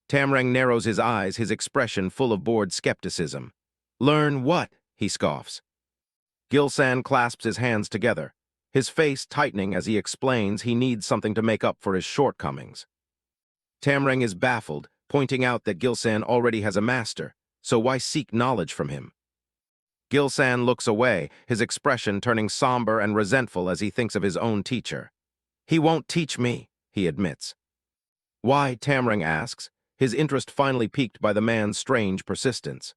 Tamrang narrows his eyes, his expression full of bored skepticism. "Learn what?" he scoffs. Gilsan clasps his hands together, his face tightening as he explains he needs something to make up for his shortcomings. Tamrang is baffled, pointing out that Gilsan already has a master, so why seek knowledge from him? Gilsan looks away, his expression turning somber and resentful as he thinks of his own teacher. "He won't teach me," he admits. "Why?" Tamrang asks, his interest finally piqued by the man's strange persistence.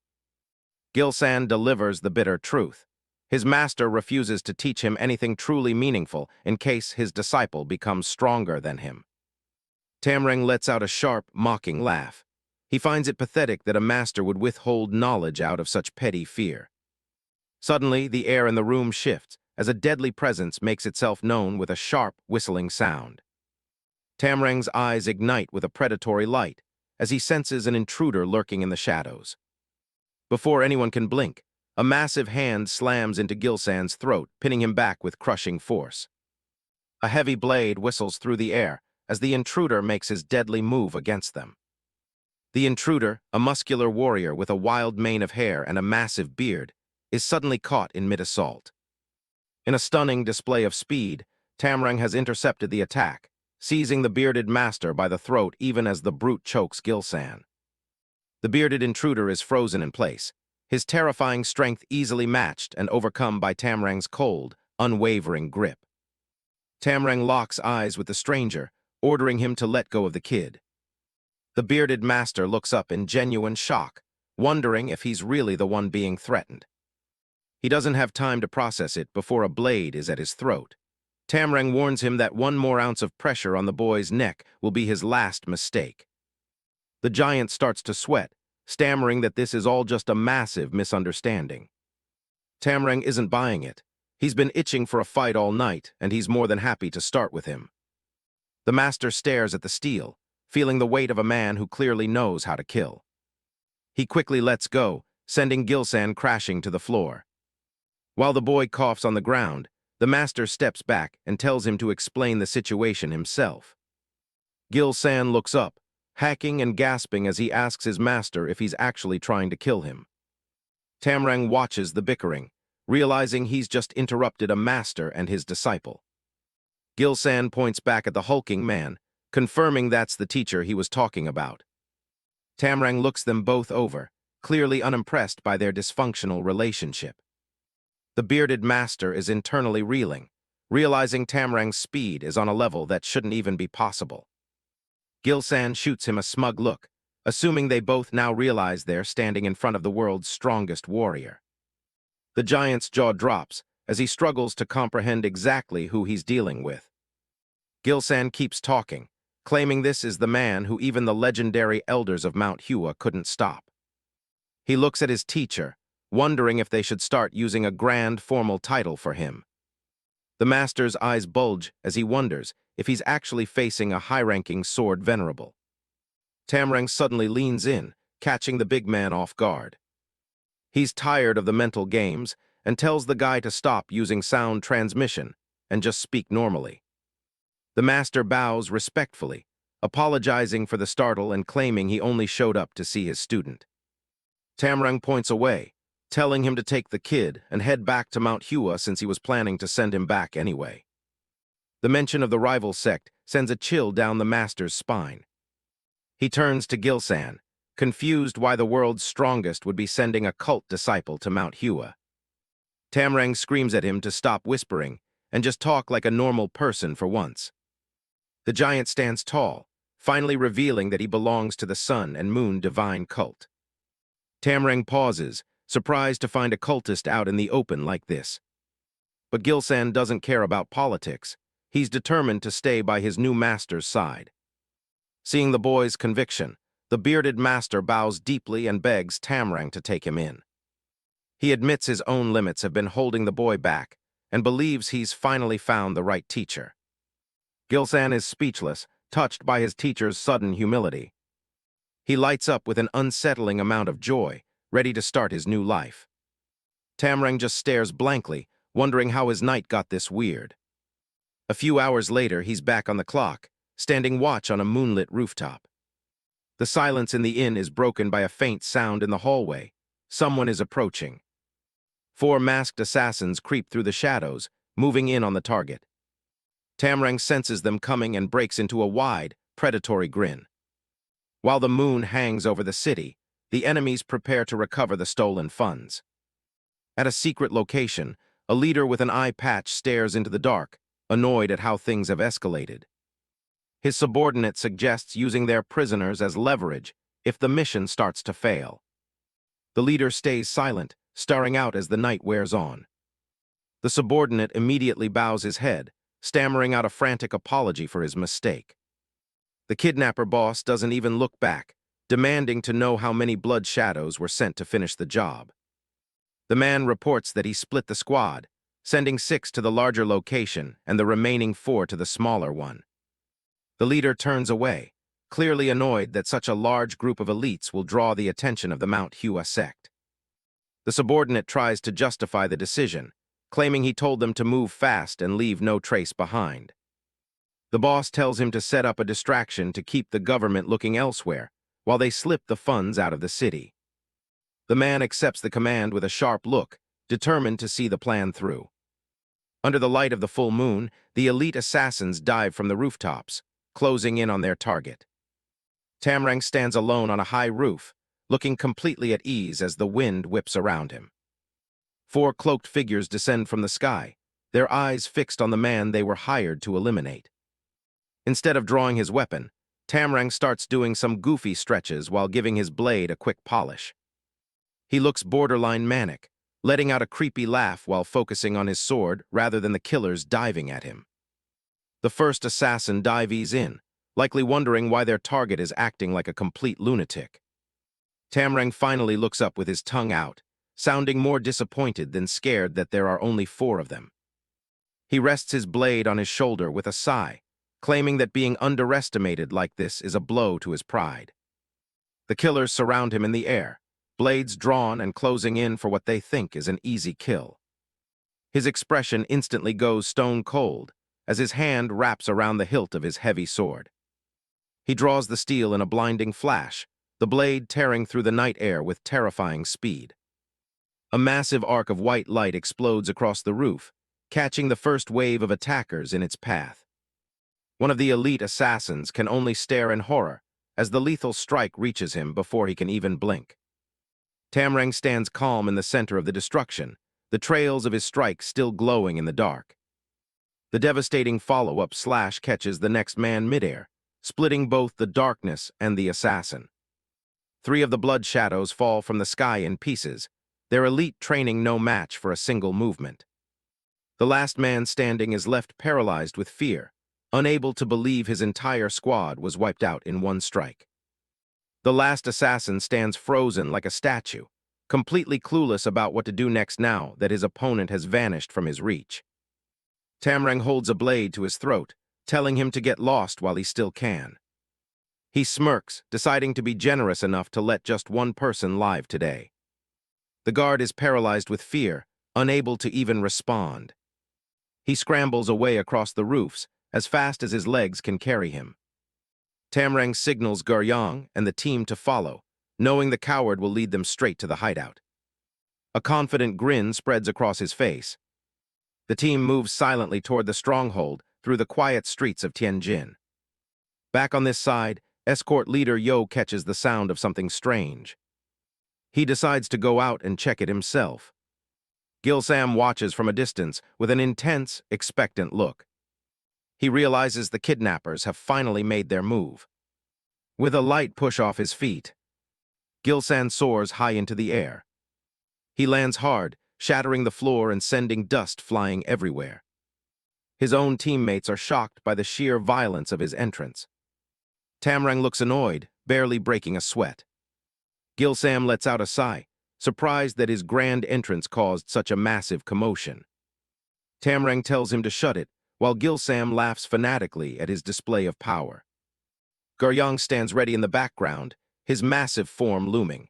Gilsan delivers the bitter truth. His master refuses to teach him anything truly meaningful in case his disciple becomes stronger than him. Tamrang lets out a sharp, mocking laugh. He finds it pathetic that a master would withhold knowledge out of such petty fear. Suddenly, the air in the room shifts as a deadly presence makes itself known with a sharp, whistling sound. Tamrang's eyes ignite with a predatory light as he senses an intruder lurking in the shadows. Before anyone can blink, a massive hand slams into Gilsan's throat, pinning him back with crushing force. A heavy blade whistles through the air as the intruder makes his deadly move against them. The intruder, a muscular warrior with a wild mane of hair and a massive beard, is suddenly caught in mid-assault. In a stunning display of speed, Tamrang has intercepted the attack, seizing the bearded master by the throat even as the brute chokes Gilsan. The bearded intruder is frozen in place, his terrifying strength easily matched and overcome by Tamrang's cold, unwavering grip. Tamrang locks eyes with the stranger, ordering him to let go of the kid. The bearded master looks up in genuine shock, wondering if he's really the one being threatened. He doesn't have time to process it before a blade is at his throat. Tamrang warns him that one more ounce of pressure on the boy's neck will be his last mistake. The giant starts to sweat, stammering that this is all just a massive misunderstanding. Tamrang isn't buying it. He's been itching for a fight all night, and he's more than happy to start with him. The master stares at the steel, feeling the weight of a man who clearly knows how to kill. He quickly lets go, sending Gilsan crashing to the floor. While the boy coughs on the ground, the master steps back and tells him to explain the situation himself. Gilsan looks up, hacking and gasping as he asks his master if he's actually trying to kill him. Tamrang watches the bickering, realizing he's just interrupted a master and his disciple. Gilsan points back at the hulking man, confirming that's the teacher he was talking about. Tamrang looks them both over, clearly unimpressed by their dysfunctional relationship. The bearded master is internally reeling, realizing Tamrang's speed is on a level that shouldn't even be possible. Gilsan shoots him a smug look, assuming they both now realize they're standing in front of the world's strongest warrior. The giant's jaw drops as he struggles to comprehend exactly who he's dealing with. Gilsan keeps talking, claiming this is the man who even the legendary elders of Mount Hua couldn't stop. He looks at his teacher, wondering if they should start using a grand formal title for him. The master's eyes bulge as he wonders if he's actually facing a high-ranking sword venerable. Tamrang suddenly leans in, catching the big man off guard. He's tired of the mental games and tells the guy to stop using sound transmission, and just speak normally. The master bows respectfully, apologizing for the startle and claiming he only showed up to see his student. Tamlang points away, telling him to take the kid and head back to Manhwa since he was planning to send him back anyway. The mention of the rival sect sends a chill down the master's spine. He turns to Gilsan, confused why the world's strongest would be sending a cult disciple to Manhwa. Tamlang screams at him to stop whispering and just talk like a normal person for once. The giant stands tall, finally revealing that he belongs to the Sun and Moon divine cult. Tamlang pauses, surprised to find a cultist out in the open like this. But Gilsan doesn't care about politics. He's determined to stay by his new master's side. Seeing the boy's conviction, the bearded master bows deeply and begs Tamlang to take him in. He admits his own limits have been holding the boy back and believes he's finally found the right teacher. Gilsan is speechless, touched by his teacher's sudden humility. He lights up with an unsettling amount of joy, ready to start his new life. Tamlang just stares blankly, wondering how his night got this weird. A few hours later, he's back on the clock, standing watch on a moonlit rooftop. The silence in the inn is broken by a faint sound in the hallway. Someone is approaching. 4 masked assassins creep through the shadows, moving in on the target. Tamlang senses them coming and breaks into a wide, predatory grin. While the moon hangs over the city, the enemies prepare to recover the stolen funds. At a secret location, a leader with an eye patch stares into the dark, annoyed at how things have escalated. His subordinate suggests using their prisoners as leverage if the mission starts to fail. The leader stays silent, staring out as the night wears on. The subordinate immediately bows his head, stammering out a frantic apology for his mistake. The kidnapper boss doesn't even look back, demanding to know how many blood shadows were sent to finish the job. The man reports that he split the squad, sending 6 to the larger location and the remaining 4 to the smaller one. The leader turns away, clearly annoyed that such a large group of elites will draw the attention of the Manhwa sect. The subordinate tries to justify the decision, claiming he told them to move fast and leave no trace behind. The boss tells him to set up a distraction to keep the government looking elsewhere, while they slip the funds out of the city. The man accepts the command with a sharp look, determined to see the plan through. Under the light of the full moon, the elite assassins dive from the rooftops, closing in on their target. Tamlang stands alone on a high roof, looking completely at ease as the wind whips around him. 4 cloaked figures descend from the sky, their eyes fixed on the man they were hired to eliminate. Instead of drawing his weapon, Tamlang starts doing some goofy stretches while giving his blade a quick polish. He looks borderline manic, letting out a creepy laugh while focusing on his sword rather than the killers diving at him. The first assassin dives in, likely wondering why their target is acting like a complete lunatic. Tamlang finally looks up with his tongue out, sounding more disappointed than scared that there are only 4 of them. He rests his blade on his shoulder with a sigh, claiming that being underestimated like this is a blow to his pride. The killers surround him in the air, blades drawn and closing in for what they think is an easy kill. His expression instantly goes stone cold as his hand wraps around the hilt of his heavy sword. He draws the steel in a blinding flash, the blade tearing through the night air with terrifying speed. A massive arc of white light explodes across the roof, catching the first wave of attackers in its path. One of the elite assassins can only stare in horror as the lethal strike reaches him before he can even blink. Tamlang stands calm in the center of the destruction, the trails of his strike still glowing in the dark. The devastating follow-up slash catches the next man midair, splitting both the darkness and the assassin. 3 of the blood shadows fall from the sky in pieces, their elite training no match for a single movement. The last man standing is left paralyzed with fear, unable to believe his entire squad was wiped out in one strike. The last assassin stands frozen like a statue, completely clueless about what to do next now that his opponent has vanished from his reach. Tamlang holds a blade to his throat, telling him to get lost while he still can. He smirks, deciding to be generous enough to let just one person live today. The guard is paralyzed with fear, unable to even respond. He scrambles away across the roofs as fast as his legs can carry him. Tamlang signals Guryong and the team to follow, knowing the coward will lead them straight to the hideout. A confident grin spreads across his face. The team moves silently toward the stronghold through the quiet streets of Tianjin. Back on this side, Escort leader Yo catches the sound of something strange. He decides to go out and check it himself. Gilsam watches from a distance with an intense, expectant look. He realizes the kidnappers have finally made their move. With a light push off his feet, Gilsan soars high into the air. He lands hard, shattering the floor and sending dust flying everywhere. His own teammates are shocked by the sheer violence of his entrance. Tamlang looks annoyed, barely breaking a sweat. Gilsam lets out a sigh, surprised that his grand entrance caused such a massive commotion. Tamlang tells him to shut it, while Gilsam laughs fanatically at his display of power. Guryong stands ready in the background, his massive form looming.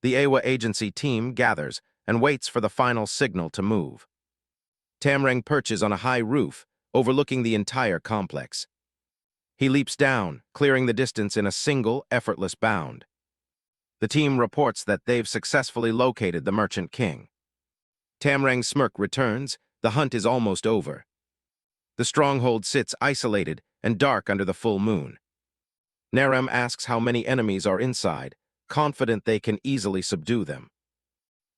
The Awa agency team gathers and waits for the final signal to move. Tamlang perches on a high roof, overlooking the entire complex. He leaps down, clearing the distance in a single, effortless bound. The team reports that they've successfully located the Merchant King. Tamlang's smirk returns, the hunt is almost over. The stronghold sits isolated and dark under the full moon. Naram asks how many enemies are inside, confident they can easily subdue them.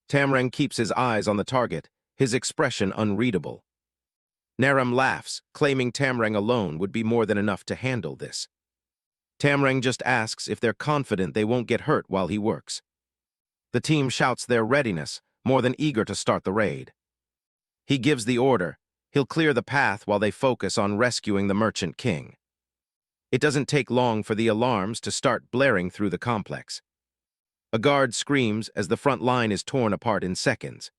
Tamlang keeps his eyes on the target, his expression unreadable. Naram laughs, claiming Tamlang alone would be more than enough to handle this. Tamlang just asks if they're confident they won't get hurt while he works. The team shouts their readiness, more than eager to start the raid. He gives the order. He'll clear the path while they focus on rescuing the Merchant King. It doesn't take long for the alarms to start blaring through the complex. A guard screams as the front line is torn apart in seconds.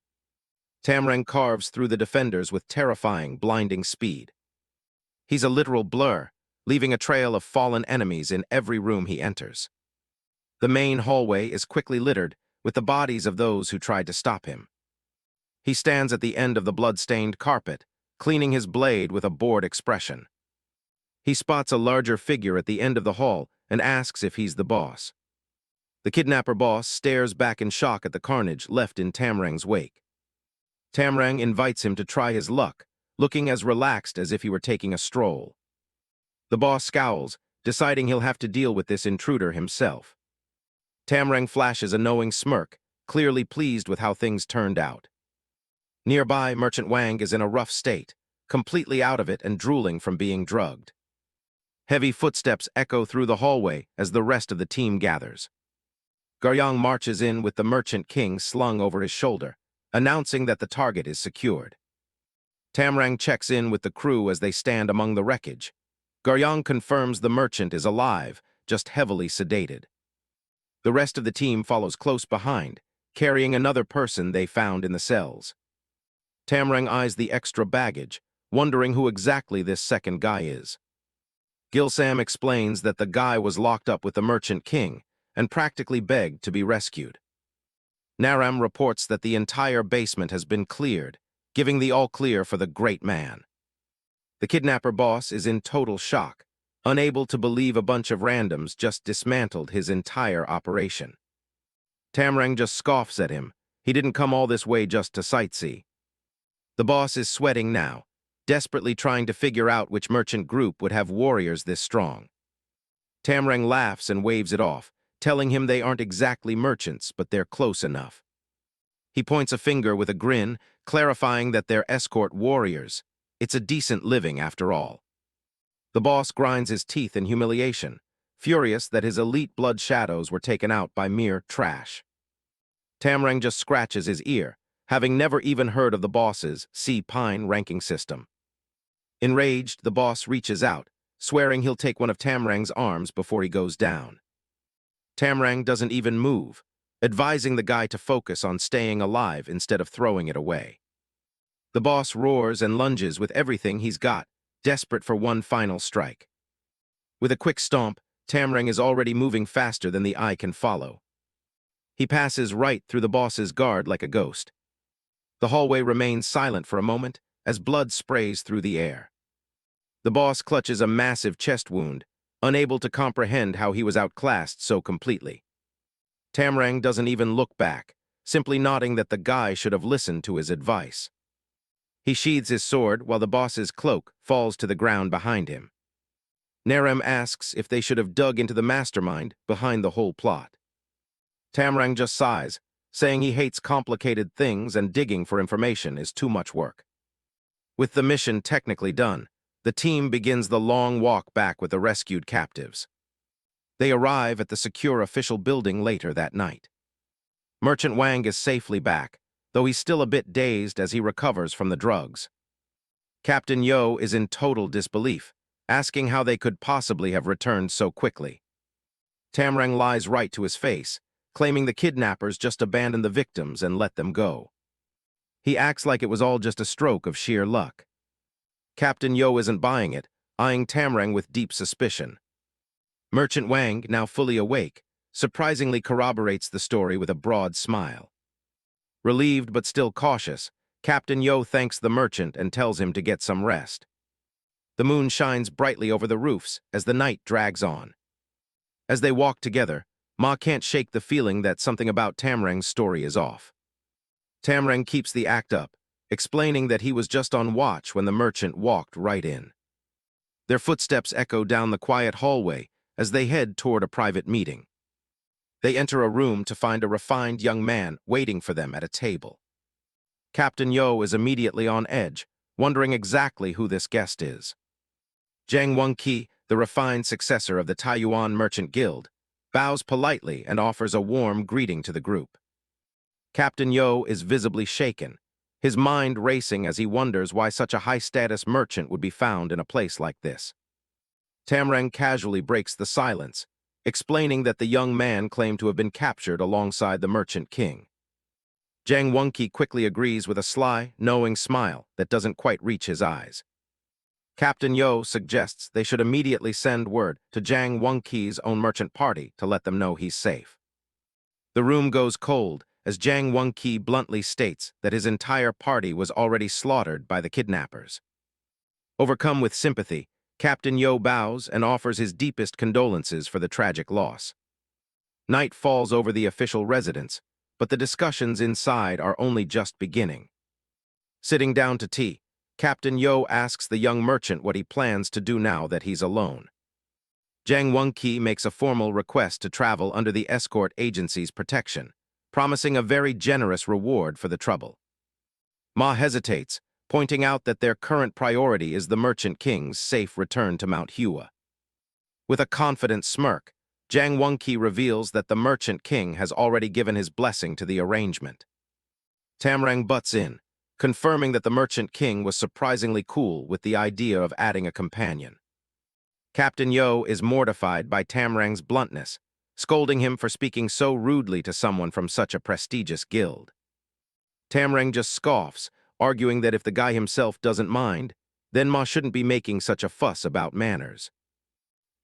Tamlang carves through the defenders with terrifying, blinding speed. He's a literal blur, leaving a trail of fallen enemies in every room he enters. The main hallway is quickly littered with the bodies of those who tried to stop him. He stands at the end of the blood-stained carpet, cleaning his blade with a bored expression. He spots a larger figure at the end of the hall and asks if he's the boss. The kidnapper boss stares back in shock at the carnage left in Tamrang's wake. Tamlang invites him to try his luck, looking as relaxed as if he were taking a stroll. The boss scowls, deciding he'll have to deal with this intruder himself. Tamlang flashes a knowing smirk, clearly pleased with how things turned out. Nearby, Merchant Wang is in a rough state, completely out of it and drooling from being drugged. Heavy footsteps echo through the hallway as the rest of the team gathers. Guryong marches in with the Merchant King slung over his shoulder, announcing that the target is secured. Tamlang checks in with the crew as they stand among the wreckage. Guryong confirms the merchant is alive, just heavily sedated. The rest of the team follows close behind, carrying another person they found in the cells. Tamlang eyes the extra baggage, wondering who exactly this second guy is. Gilsam explains that the guy was locked up with the Merchant King and practically begged to be rescued. Naram reports that the entire basement has been cleared, giving the all-clear for the great man. The kidnapper boss is in total shock, unable to believe a bunch of randoms just dismantled his entire operation. Tamlang just scoffs at him. He didn't come all this way just to sightsee. The boss is sweating now, desperately trying to figure out which merchant group would have warriors this strong. Tamlang laughs and waves it off, telling him they aren't exactly merchants, but they're close enough. He points a finger with a grin, clarifying that they're escort warriors. It's a decent living after all. The boss grinds his teeth in humiliation, furious that his elite blood shadows were taken out by mere trash. Tamlang just scratches his ear, having never even heard of the boss's C-Pine ranking system. Enraged, the boss reaches out, swearing he'll take one of Tamrang's arms before he goes down. Tamlang doesn't even move, advising the guy to focus on staying alive instead of throwing it away. The boss roars and lunges with everything he's got, desperate for one final strike. With a quick stomp, Tamlang is already moving faster than the eye can follow. He passes right through the boss's guard like a ghost. The hallway remains silent for a moment as blood sprays through the air. The boss clutches a massive chest wound, unable to comprehend how he was outclassed so completely. Tamlang doesn't even look back, simply nodding that the guy should have listened to his advice. He sheathes his sword while the boss's cloak falls to the ground behind him. Murim asks if they should have dug into the mastermind behind the whole plot. Tamlang just sighs, saying he hates complicated things and digging for information is too much work. With the mission technically done, the team begins the long walk back with the rescued captives. They arrive at the secure official building later that night. Merchant Wang is safely back, though he's still a bit dazed as he recovers from the drugs. Captain Yo is in total disbelief, asking how they could possibly have returned so quickly. Tamlang lies right to his face, claiming the kidnappers just abandoned the victims and let them go. He acts like it was all just a stroke of sheer luck. Captain Yo isn't buying it, eyeing Tamlang with deep suspicion. Merchant Wang, now fully awake, surprisingly corroborates the story with a broad smile. Relieved but still cautious, Captain Yo thanks the merchant and tells him to get some rest. The moon shines brightly over the roofs as the night drags on. As they walk together, Ma can't shake the feeling that something about Tamrang's story is off. Tamlang keeps the act up, explaining that he was just on watch when the merchant walked right in. Their footsteps echo down the quiet hallway as they head toward a private meeting. They enter a room to find a refined young man waiting for them at a table. Captain Yo is immediately on edge, wondering exactly who this guest is. Zhang Wenqi, the refined successor of the Taiyuan Merchant Guild, bows politely and offers a warm greeting to the group. Captain Yo is visibly shaken, his mind racing as he wonders why such a high-status merchant would be found in a place like this. Tamlang casually breaks the silence, explaining that the young man claimed to have been captured alongside the merchant king. Zhang Wenqi quickly agrees with a sly, knowing smile that doesn't quite reach his eyes. Captain Yo suggests they should immediately send word to Zhang Wenqi's own merchant party to let them know he's safe. The room goes cold as Zhang Wenqi bluntly states that his entire party was already slaughtered by the kidnappers. Overcome with sympathy, Captain Yo bows and offers his deepest condolences for the tragic loss. Night falls over the official residence, but the discussions inside are only just beginning. Sitting down to tea, Captain Yo asks the young merchant what he plans to do now that he's alone. Zhang Wenqi makes a formal request to travel under the Escort agency's protection, promising a very generous reward for the trouble. Ma hesitates, pointing out that their current priority is the Merchant King's safe return to Mount Hua. With a confident smirk, Zhang Wenqi reveals that the Merchant King has already given his blessing to the arrangement. Tamlang butts in, confirming that the Merchant King was surprisingly cool with the idea of adding a companion. Captain Yo is mortified by Tamrang's bluntness, scolding him for speaking so rudely to someone from such a prestigious guild. Tamlang just scoffs, arguing that if the guy himself doesn't mind, then Ma shouldn't be making such a fuss about manners.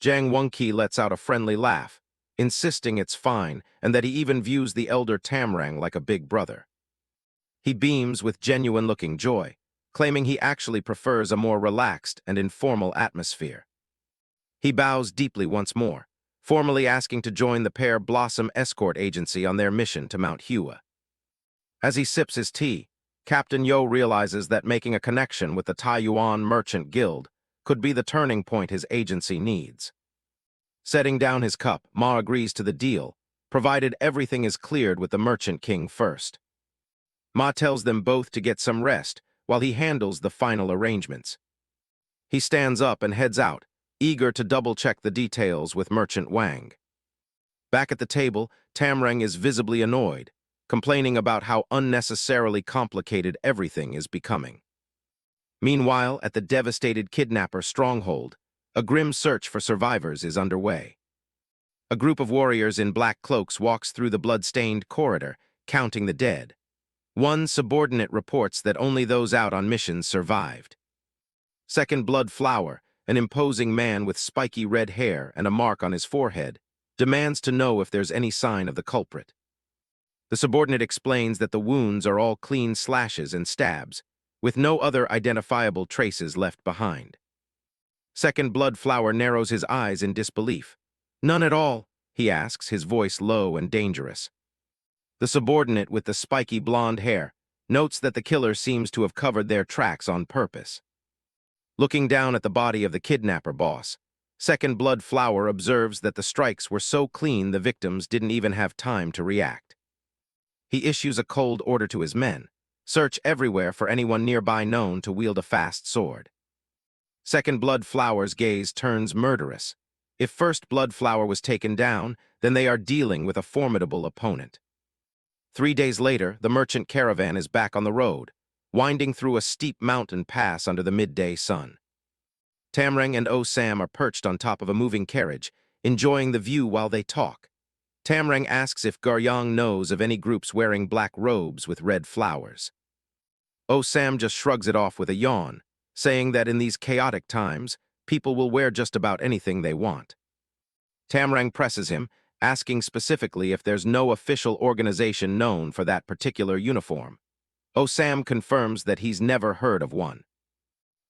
Zhang Wenqi lets out a friendly laugh, insisting it's fine and that he even views the elder Tamlang like a big brother. He beams with genuine-looking joy, claiming he actually prefers a more relaxed and informal atmosphere. He bows deeply once more, formally asking to join the pair Blossom Escort Agency on their mission to Mount Hua. As he sips his tea, Captain Yo realizes that making a connection with the Taiyuan Merchant Guild could be the turning point his agency needs. Setting down his cup, Ma agrees to the deal, provided everything is cleared with the Merchant King first. Ma tells them both to get some rest while he handles the final arrangements. He stands up and heads out, eager to double-check the details with Merchant Wang. Back at the table, Tamlang is visibly annoyed, complaining about how unnecessarily complicated everything is becoming. Meanwhile, at the devastated kidnapper stronghold, a grim search for survivors is underway. A group of warriors in black cloaks walks through the blood-stained corridor, counting the dead. One subordinate reports that only those out on missions survived. Second Blood Flower, an imposing man with spiky red hair and a mark on his forehead, demands to know if there's any sign of the culprit. The subordinate explains that the wounds are all clean slashes and stabs, with no other identifiable traces left behind. Second Blood Flower narrows his eyes in disbelief. "None at all," he asks, his voice low and dangerous. The subordinate with the spiky blonde hair notes that the killer seems to have covered their tracks on purpose. Looking down at the body of the kidnapper boss, Second Blood Flower observes that the strikes were so clean the victims didn't even have time to react. He issues a cold order to his men: search everywhere for anyone nearby known to wield a fast sword. Second Blood Flower's gaze turns murderous. If First Blood Flower was taken down, then they are dealing with a formidable opponent. 3 days later, the merchant caravan is back on the road, winding through a steep mountain pass under the midday sun. Tamlang and Sam are perched on top of a moving carriage, enjoying the view while they talk. Tamlang asks if Garyong knows of any groups wearing black robes with red flowers. Sam just shrugs it off with a yawn, saying that in these chaotic times, people will wear just about anything they want. Tamlang presses him, asking specifically if there's no official organization known for that particular uniform. Sam confirms that he's never heard of one.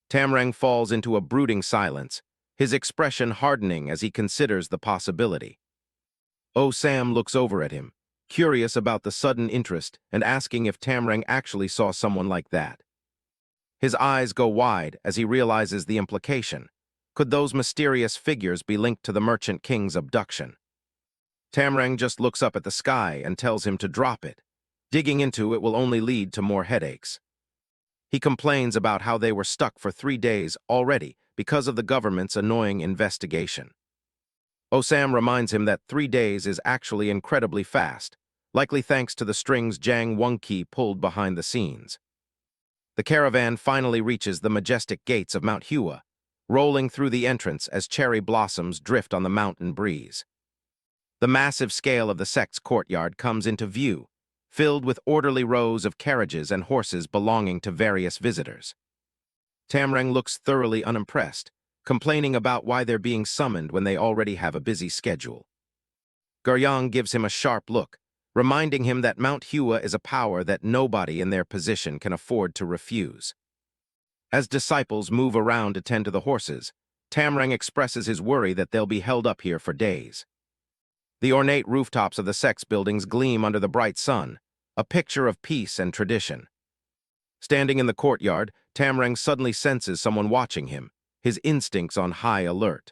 Tamlang falls into a brooding silence, his expression hardening as he considers the possibility. Sam looks over at him, curious about the sudden interest and asking if Tamlang actually saw someone like that. His eyes go wide as he realizes the implication. Could those mysterious figures be linked to the Merchant King's abduction? Tamlang just looks up at the sky and tells him to drop it. Digging into it will only lead to more headaches. He complains about how they were stuck for 3 days already because of the government's annoying investigation. Sam reminds him that 3 days is actually incredibly fast, likely thanks to the strings Jang Wonki pulled behind the scenes. The caravan finally reaches the majestic gates of Mount Hua, rolling through the entrance as cherry blossoms drift on the mountain breeze. The massive scale of the sect's courtyard comes into view, filled with orderly rows of carriages and horses belonging to various visitors. Tamlang looks thoroughly unimpressed, complaining about why they're being summoned when they already have a busy schedule. Garyong gives him a sharp look, reminding him that Mount Hua is a power that nobody in their position can afford to refuse. As disciples move around to tend to the horses, Tamlang expresses his worry that they'll be held up here for days. The ornate rooftops of the sect's buildings gleam under the bright sun, a picture of peace and tradition. Standing in the courtyard, Tamlang suddenly senses someone watching him, his instincts on high alert.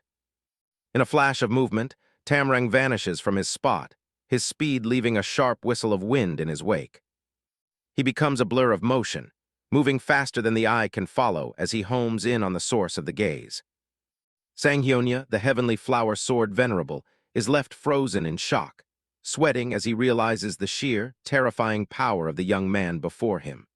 In a flash of movement, Tamlang vanishes from his spot, his speed leaving a sharp whistle of wind in his wake. He becomes a blur of motion, moving faster than the eye can follow as he homes in on the source of the gaze. Sanghyonya, the heavenly flower sword venerable, is left frozen in shock, sweating as he realizes the sheer, terrifying power of the young man before him.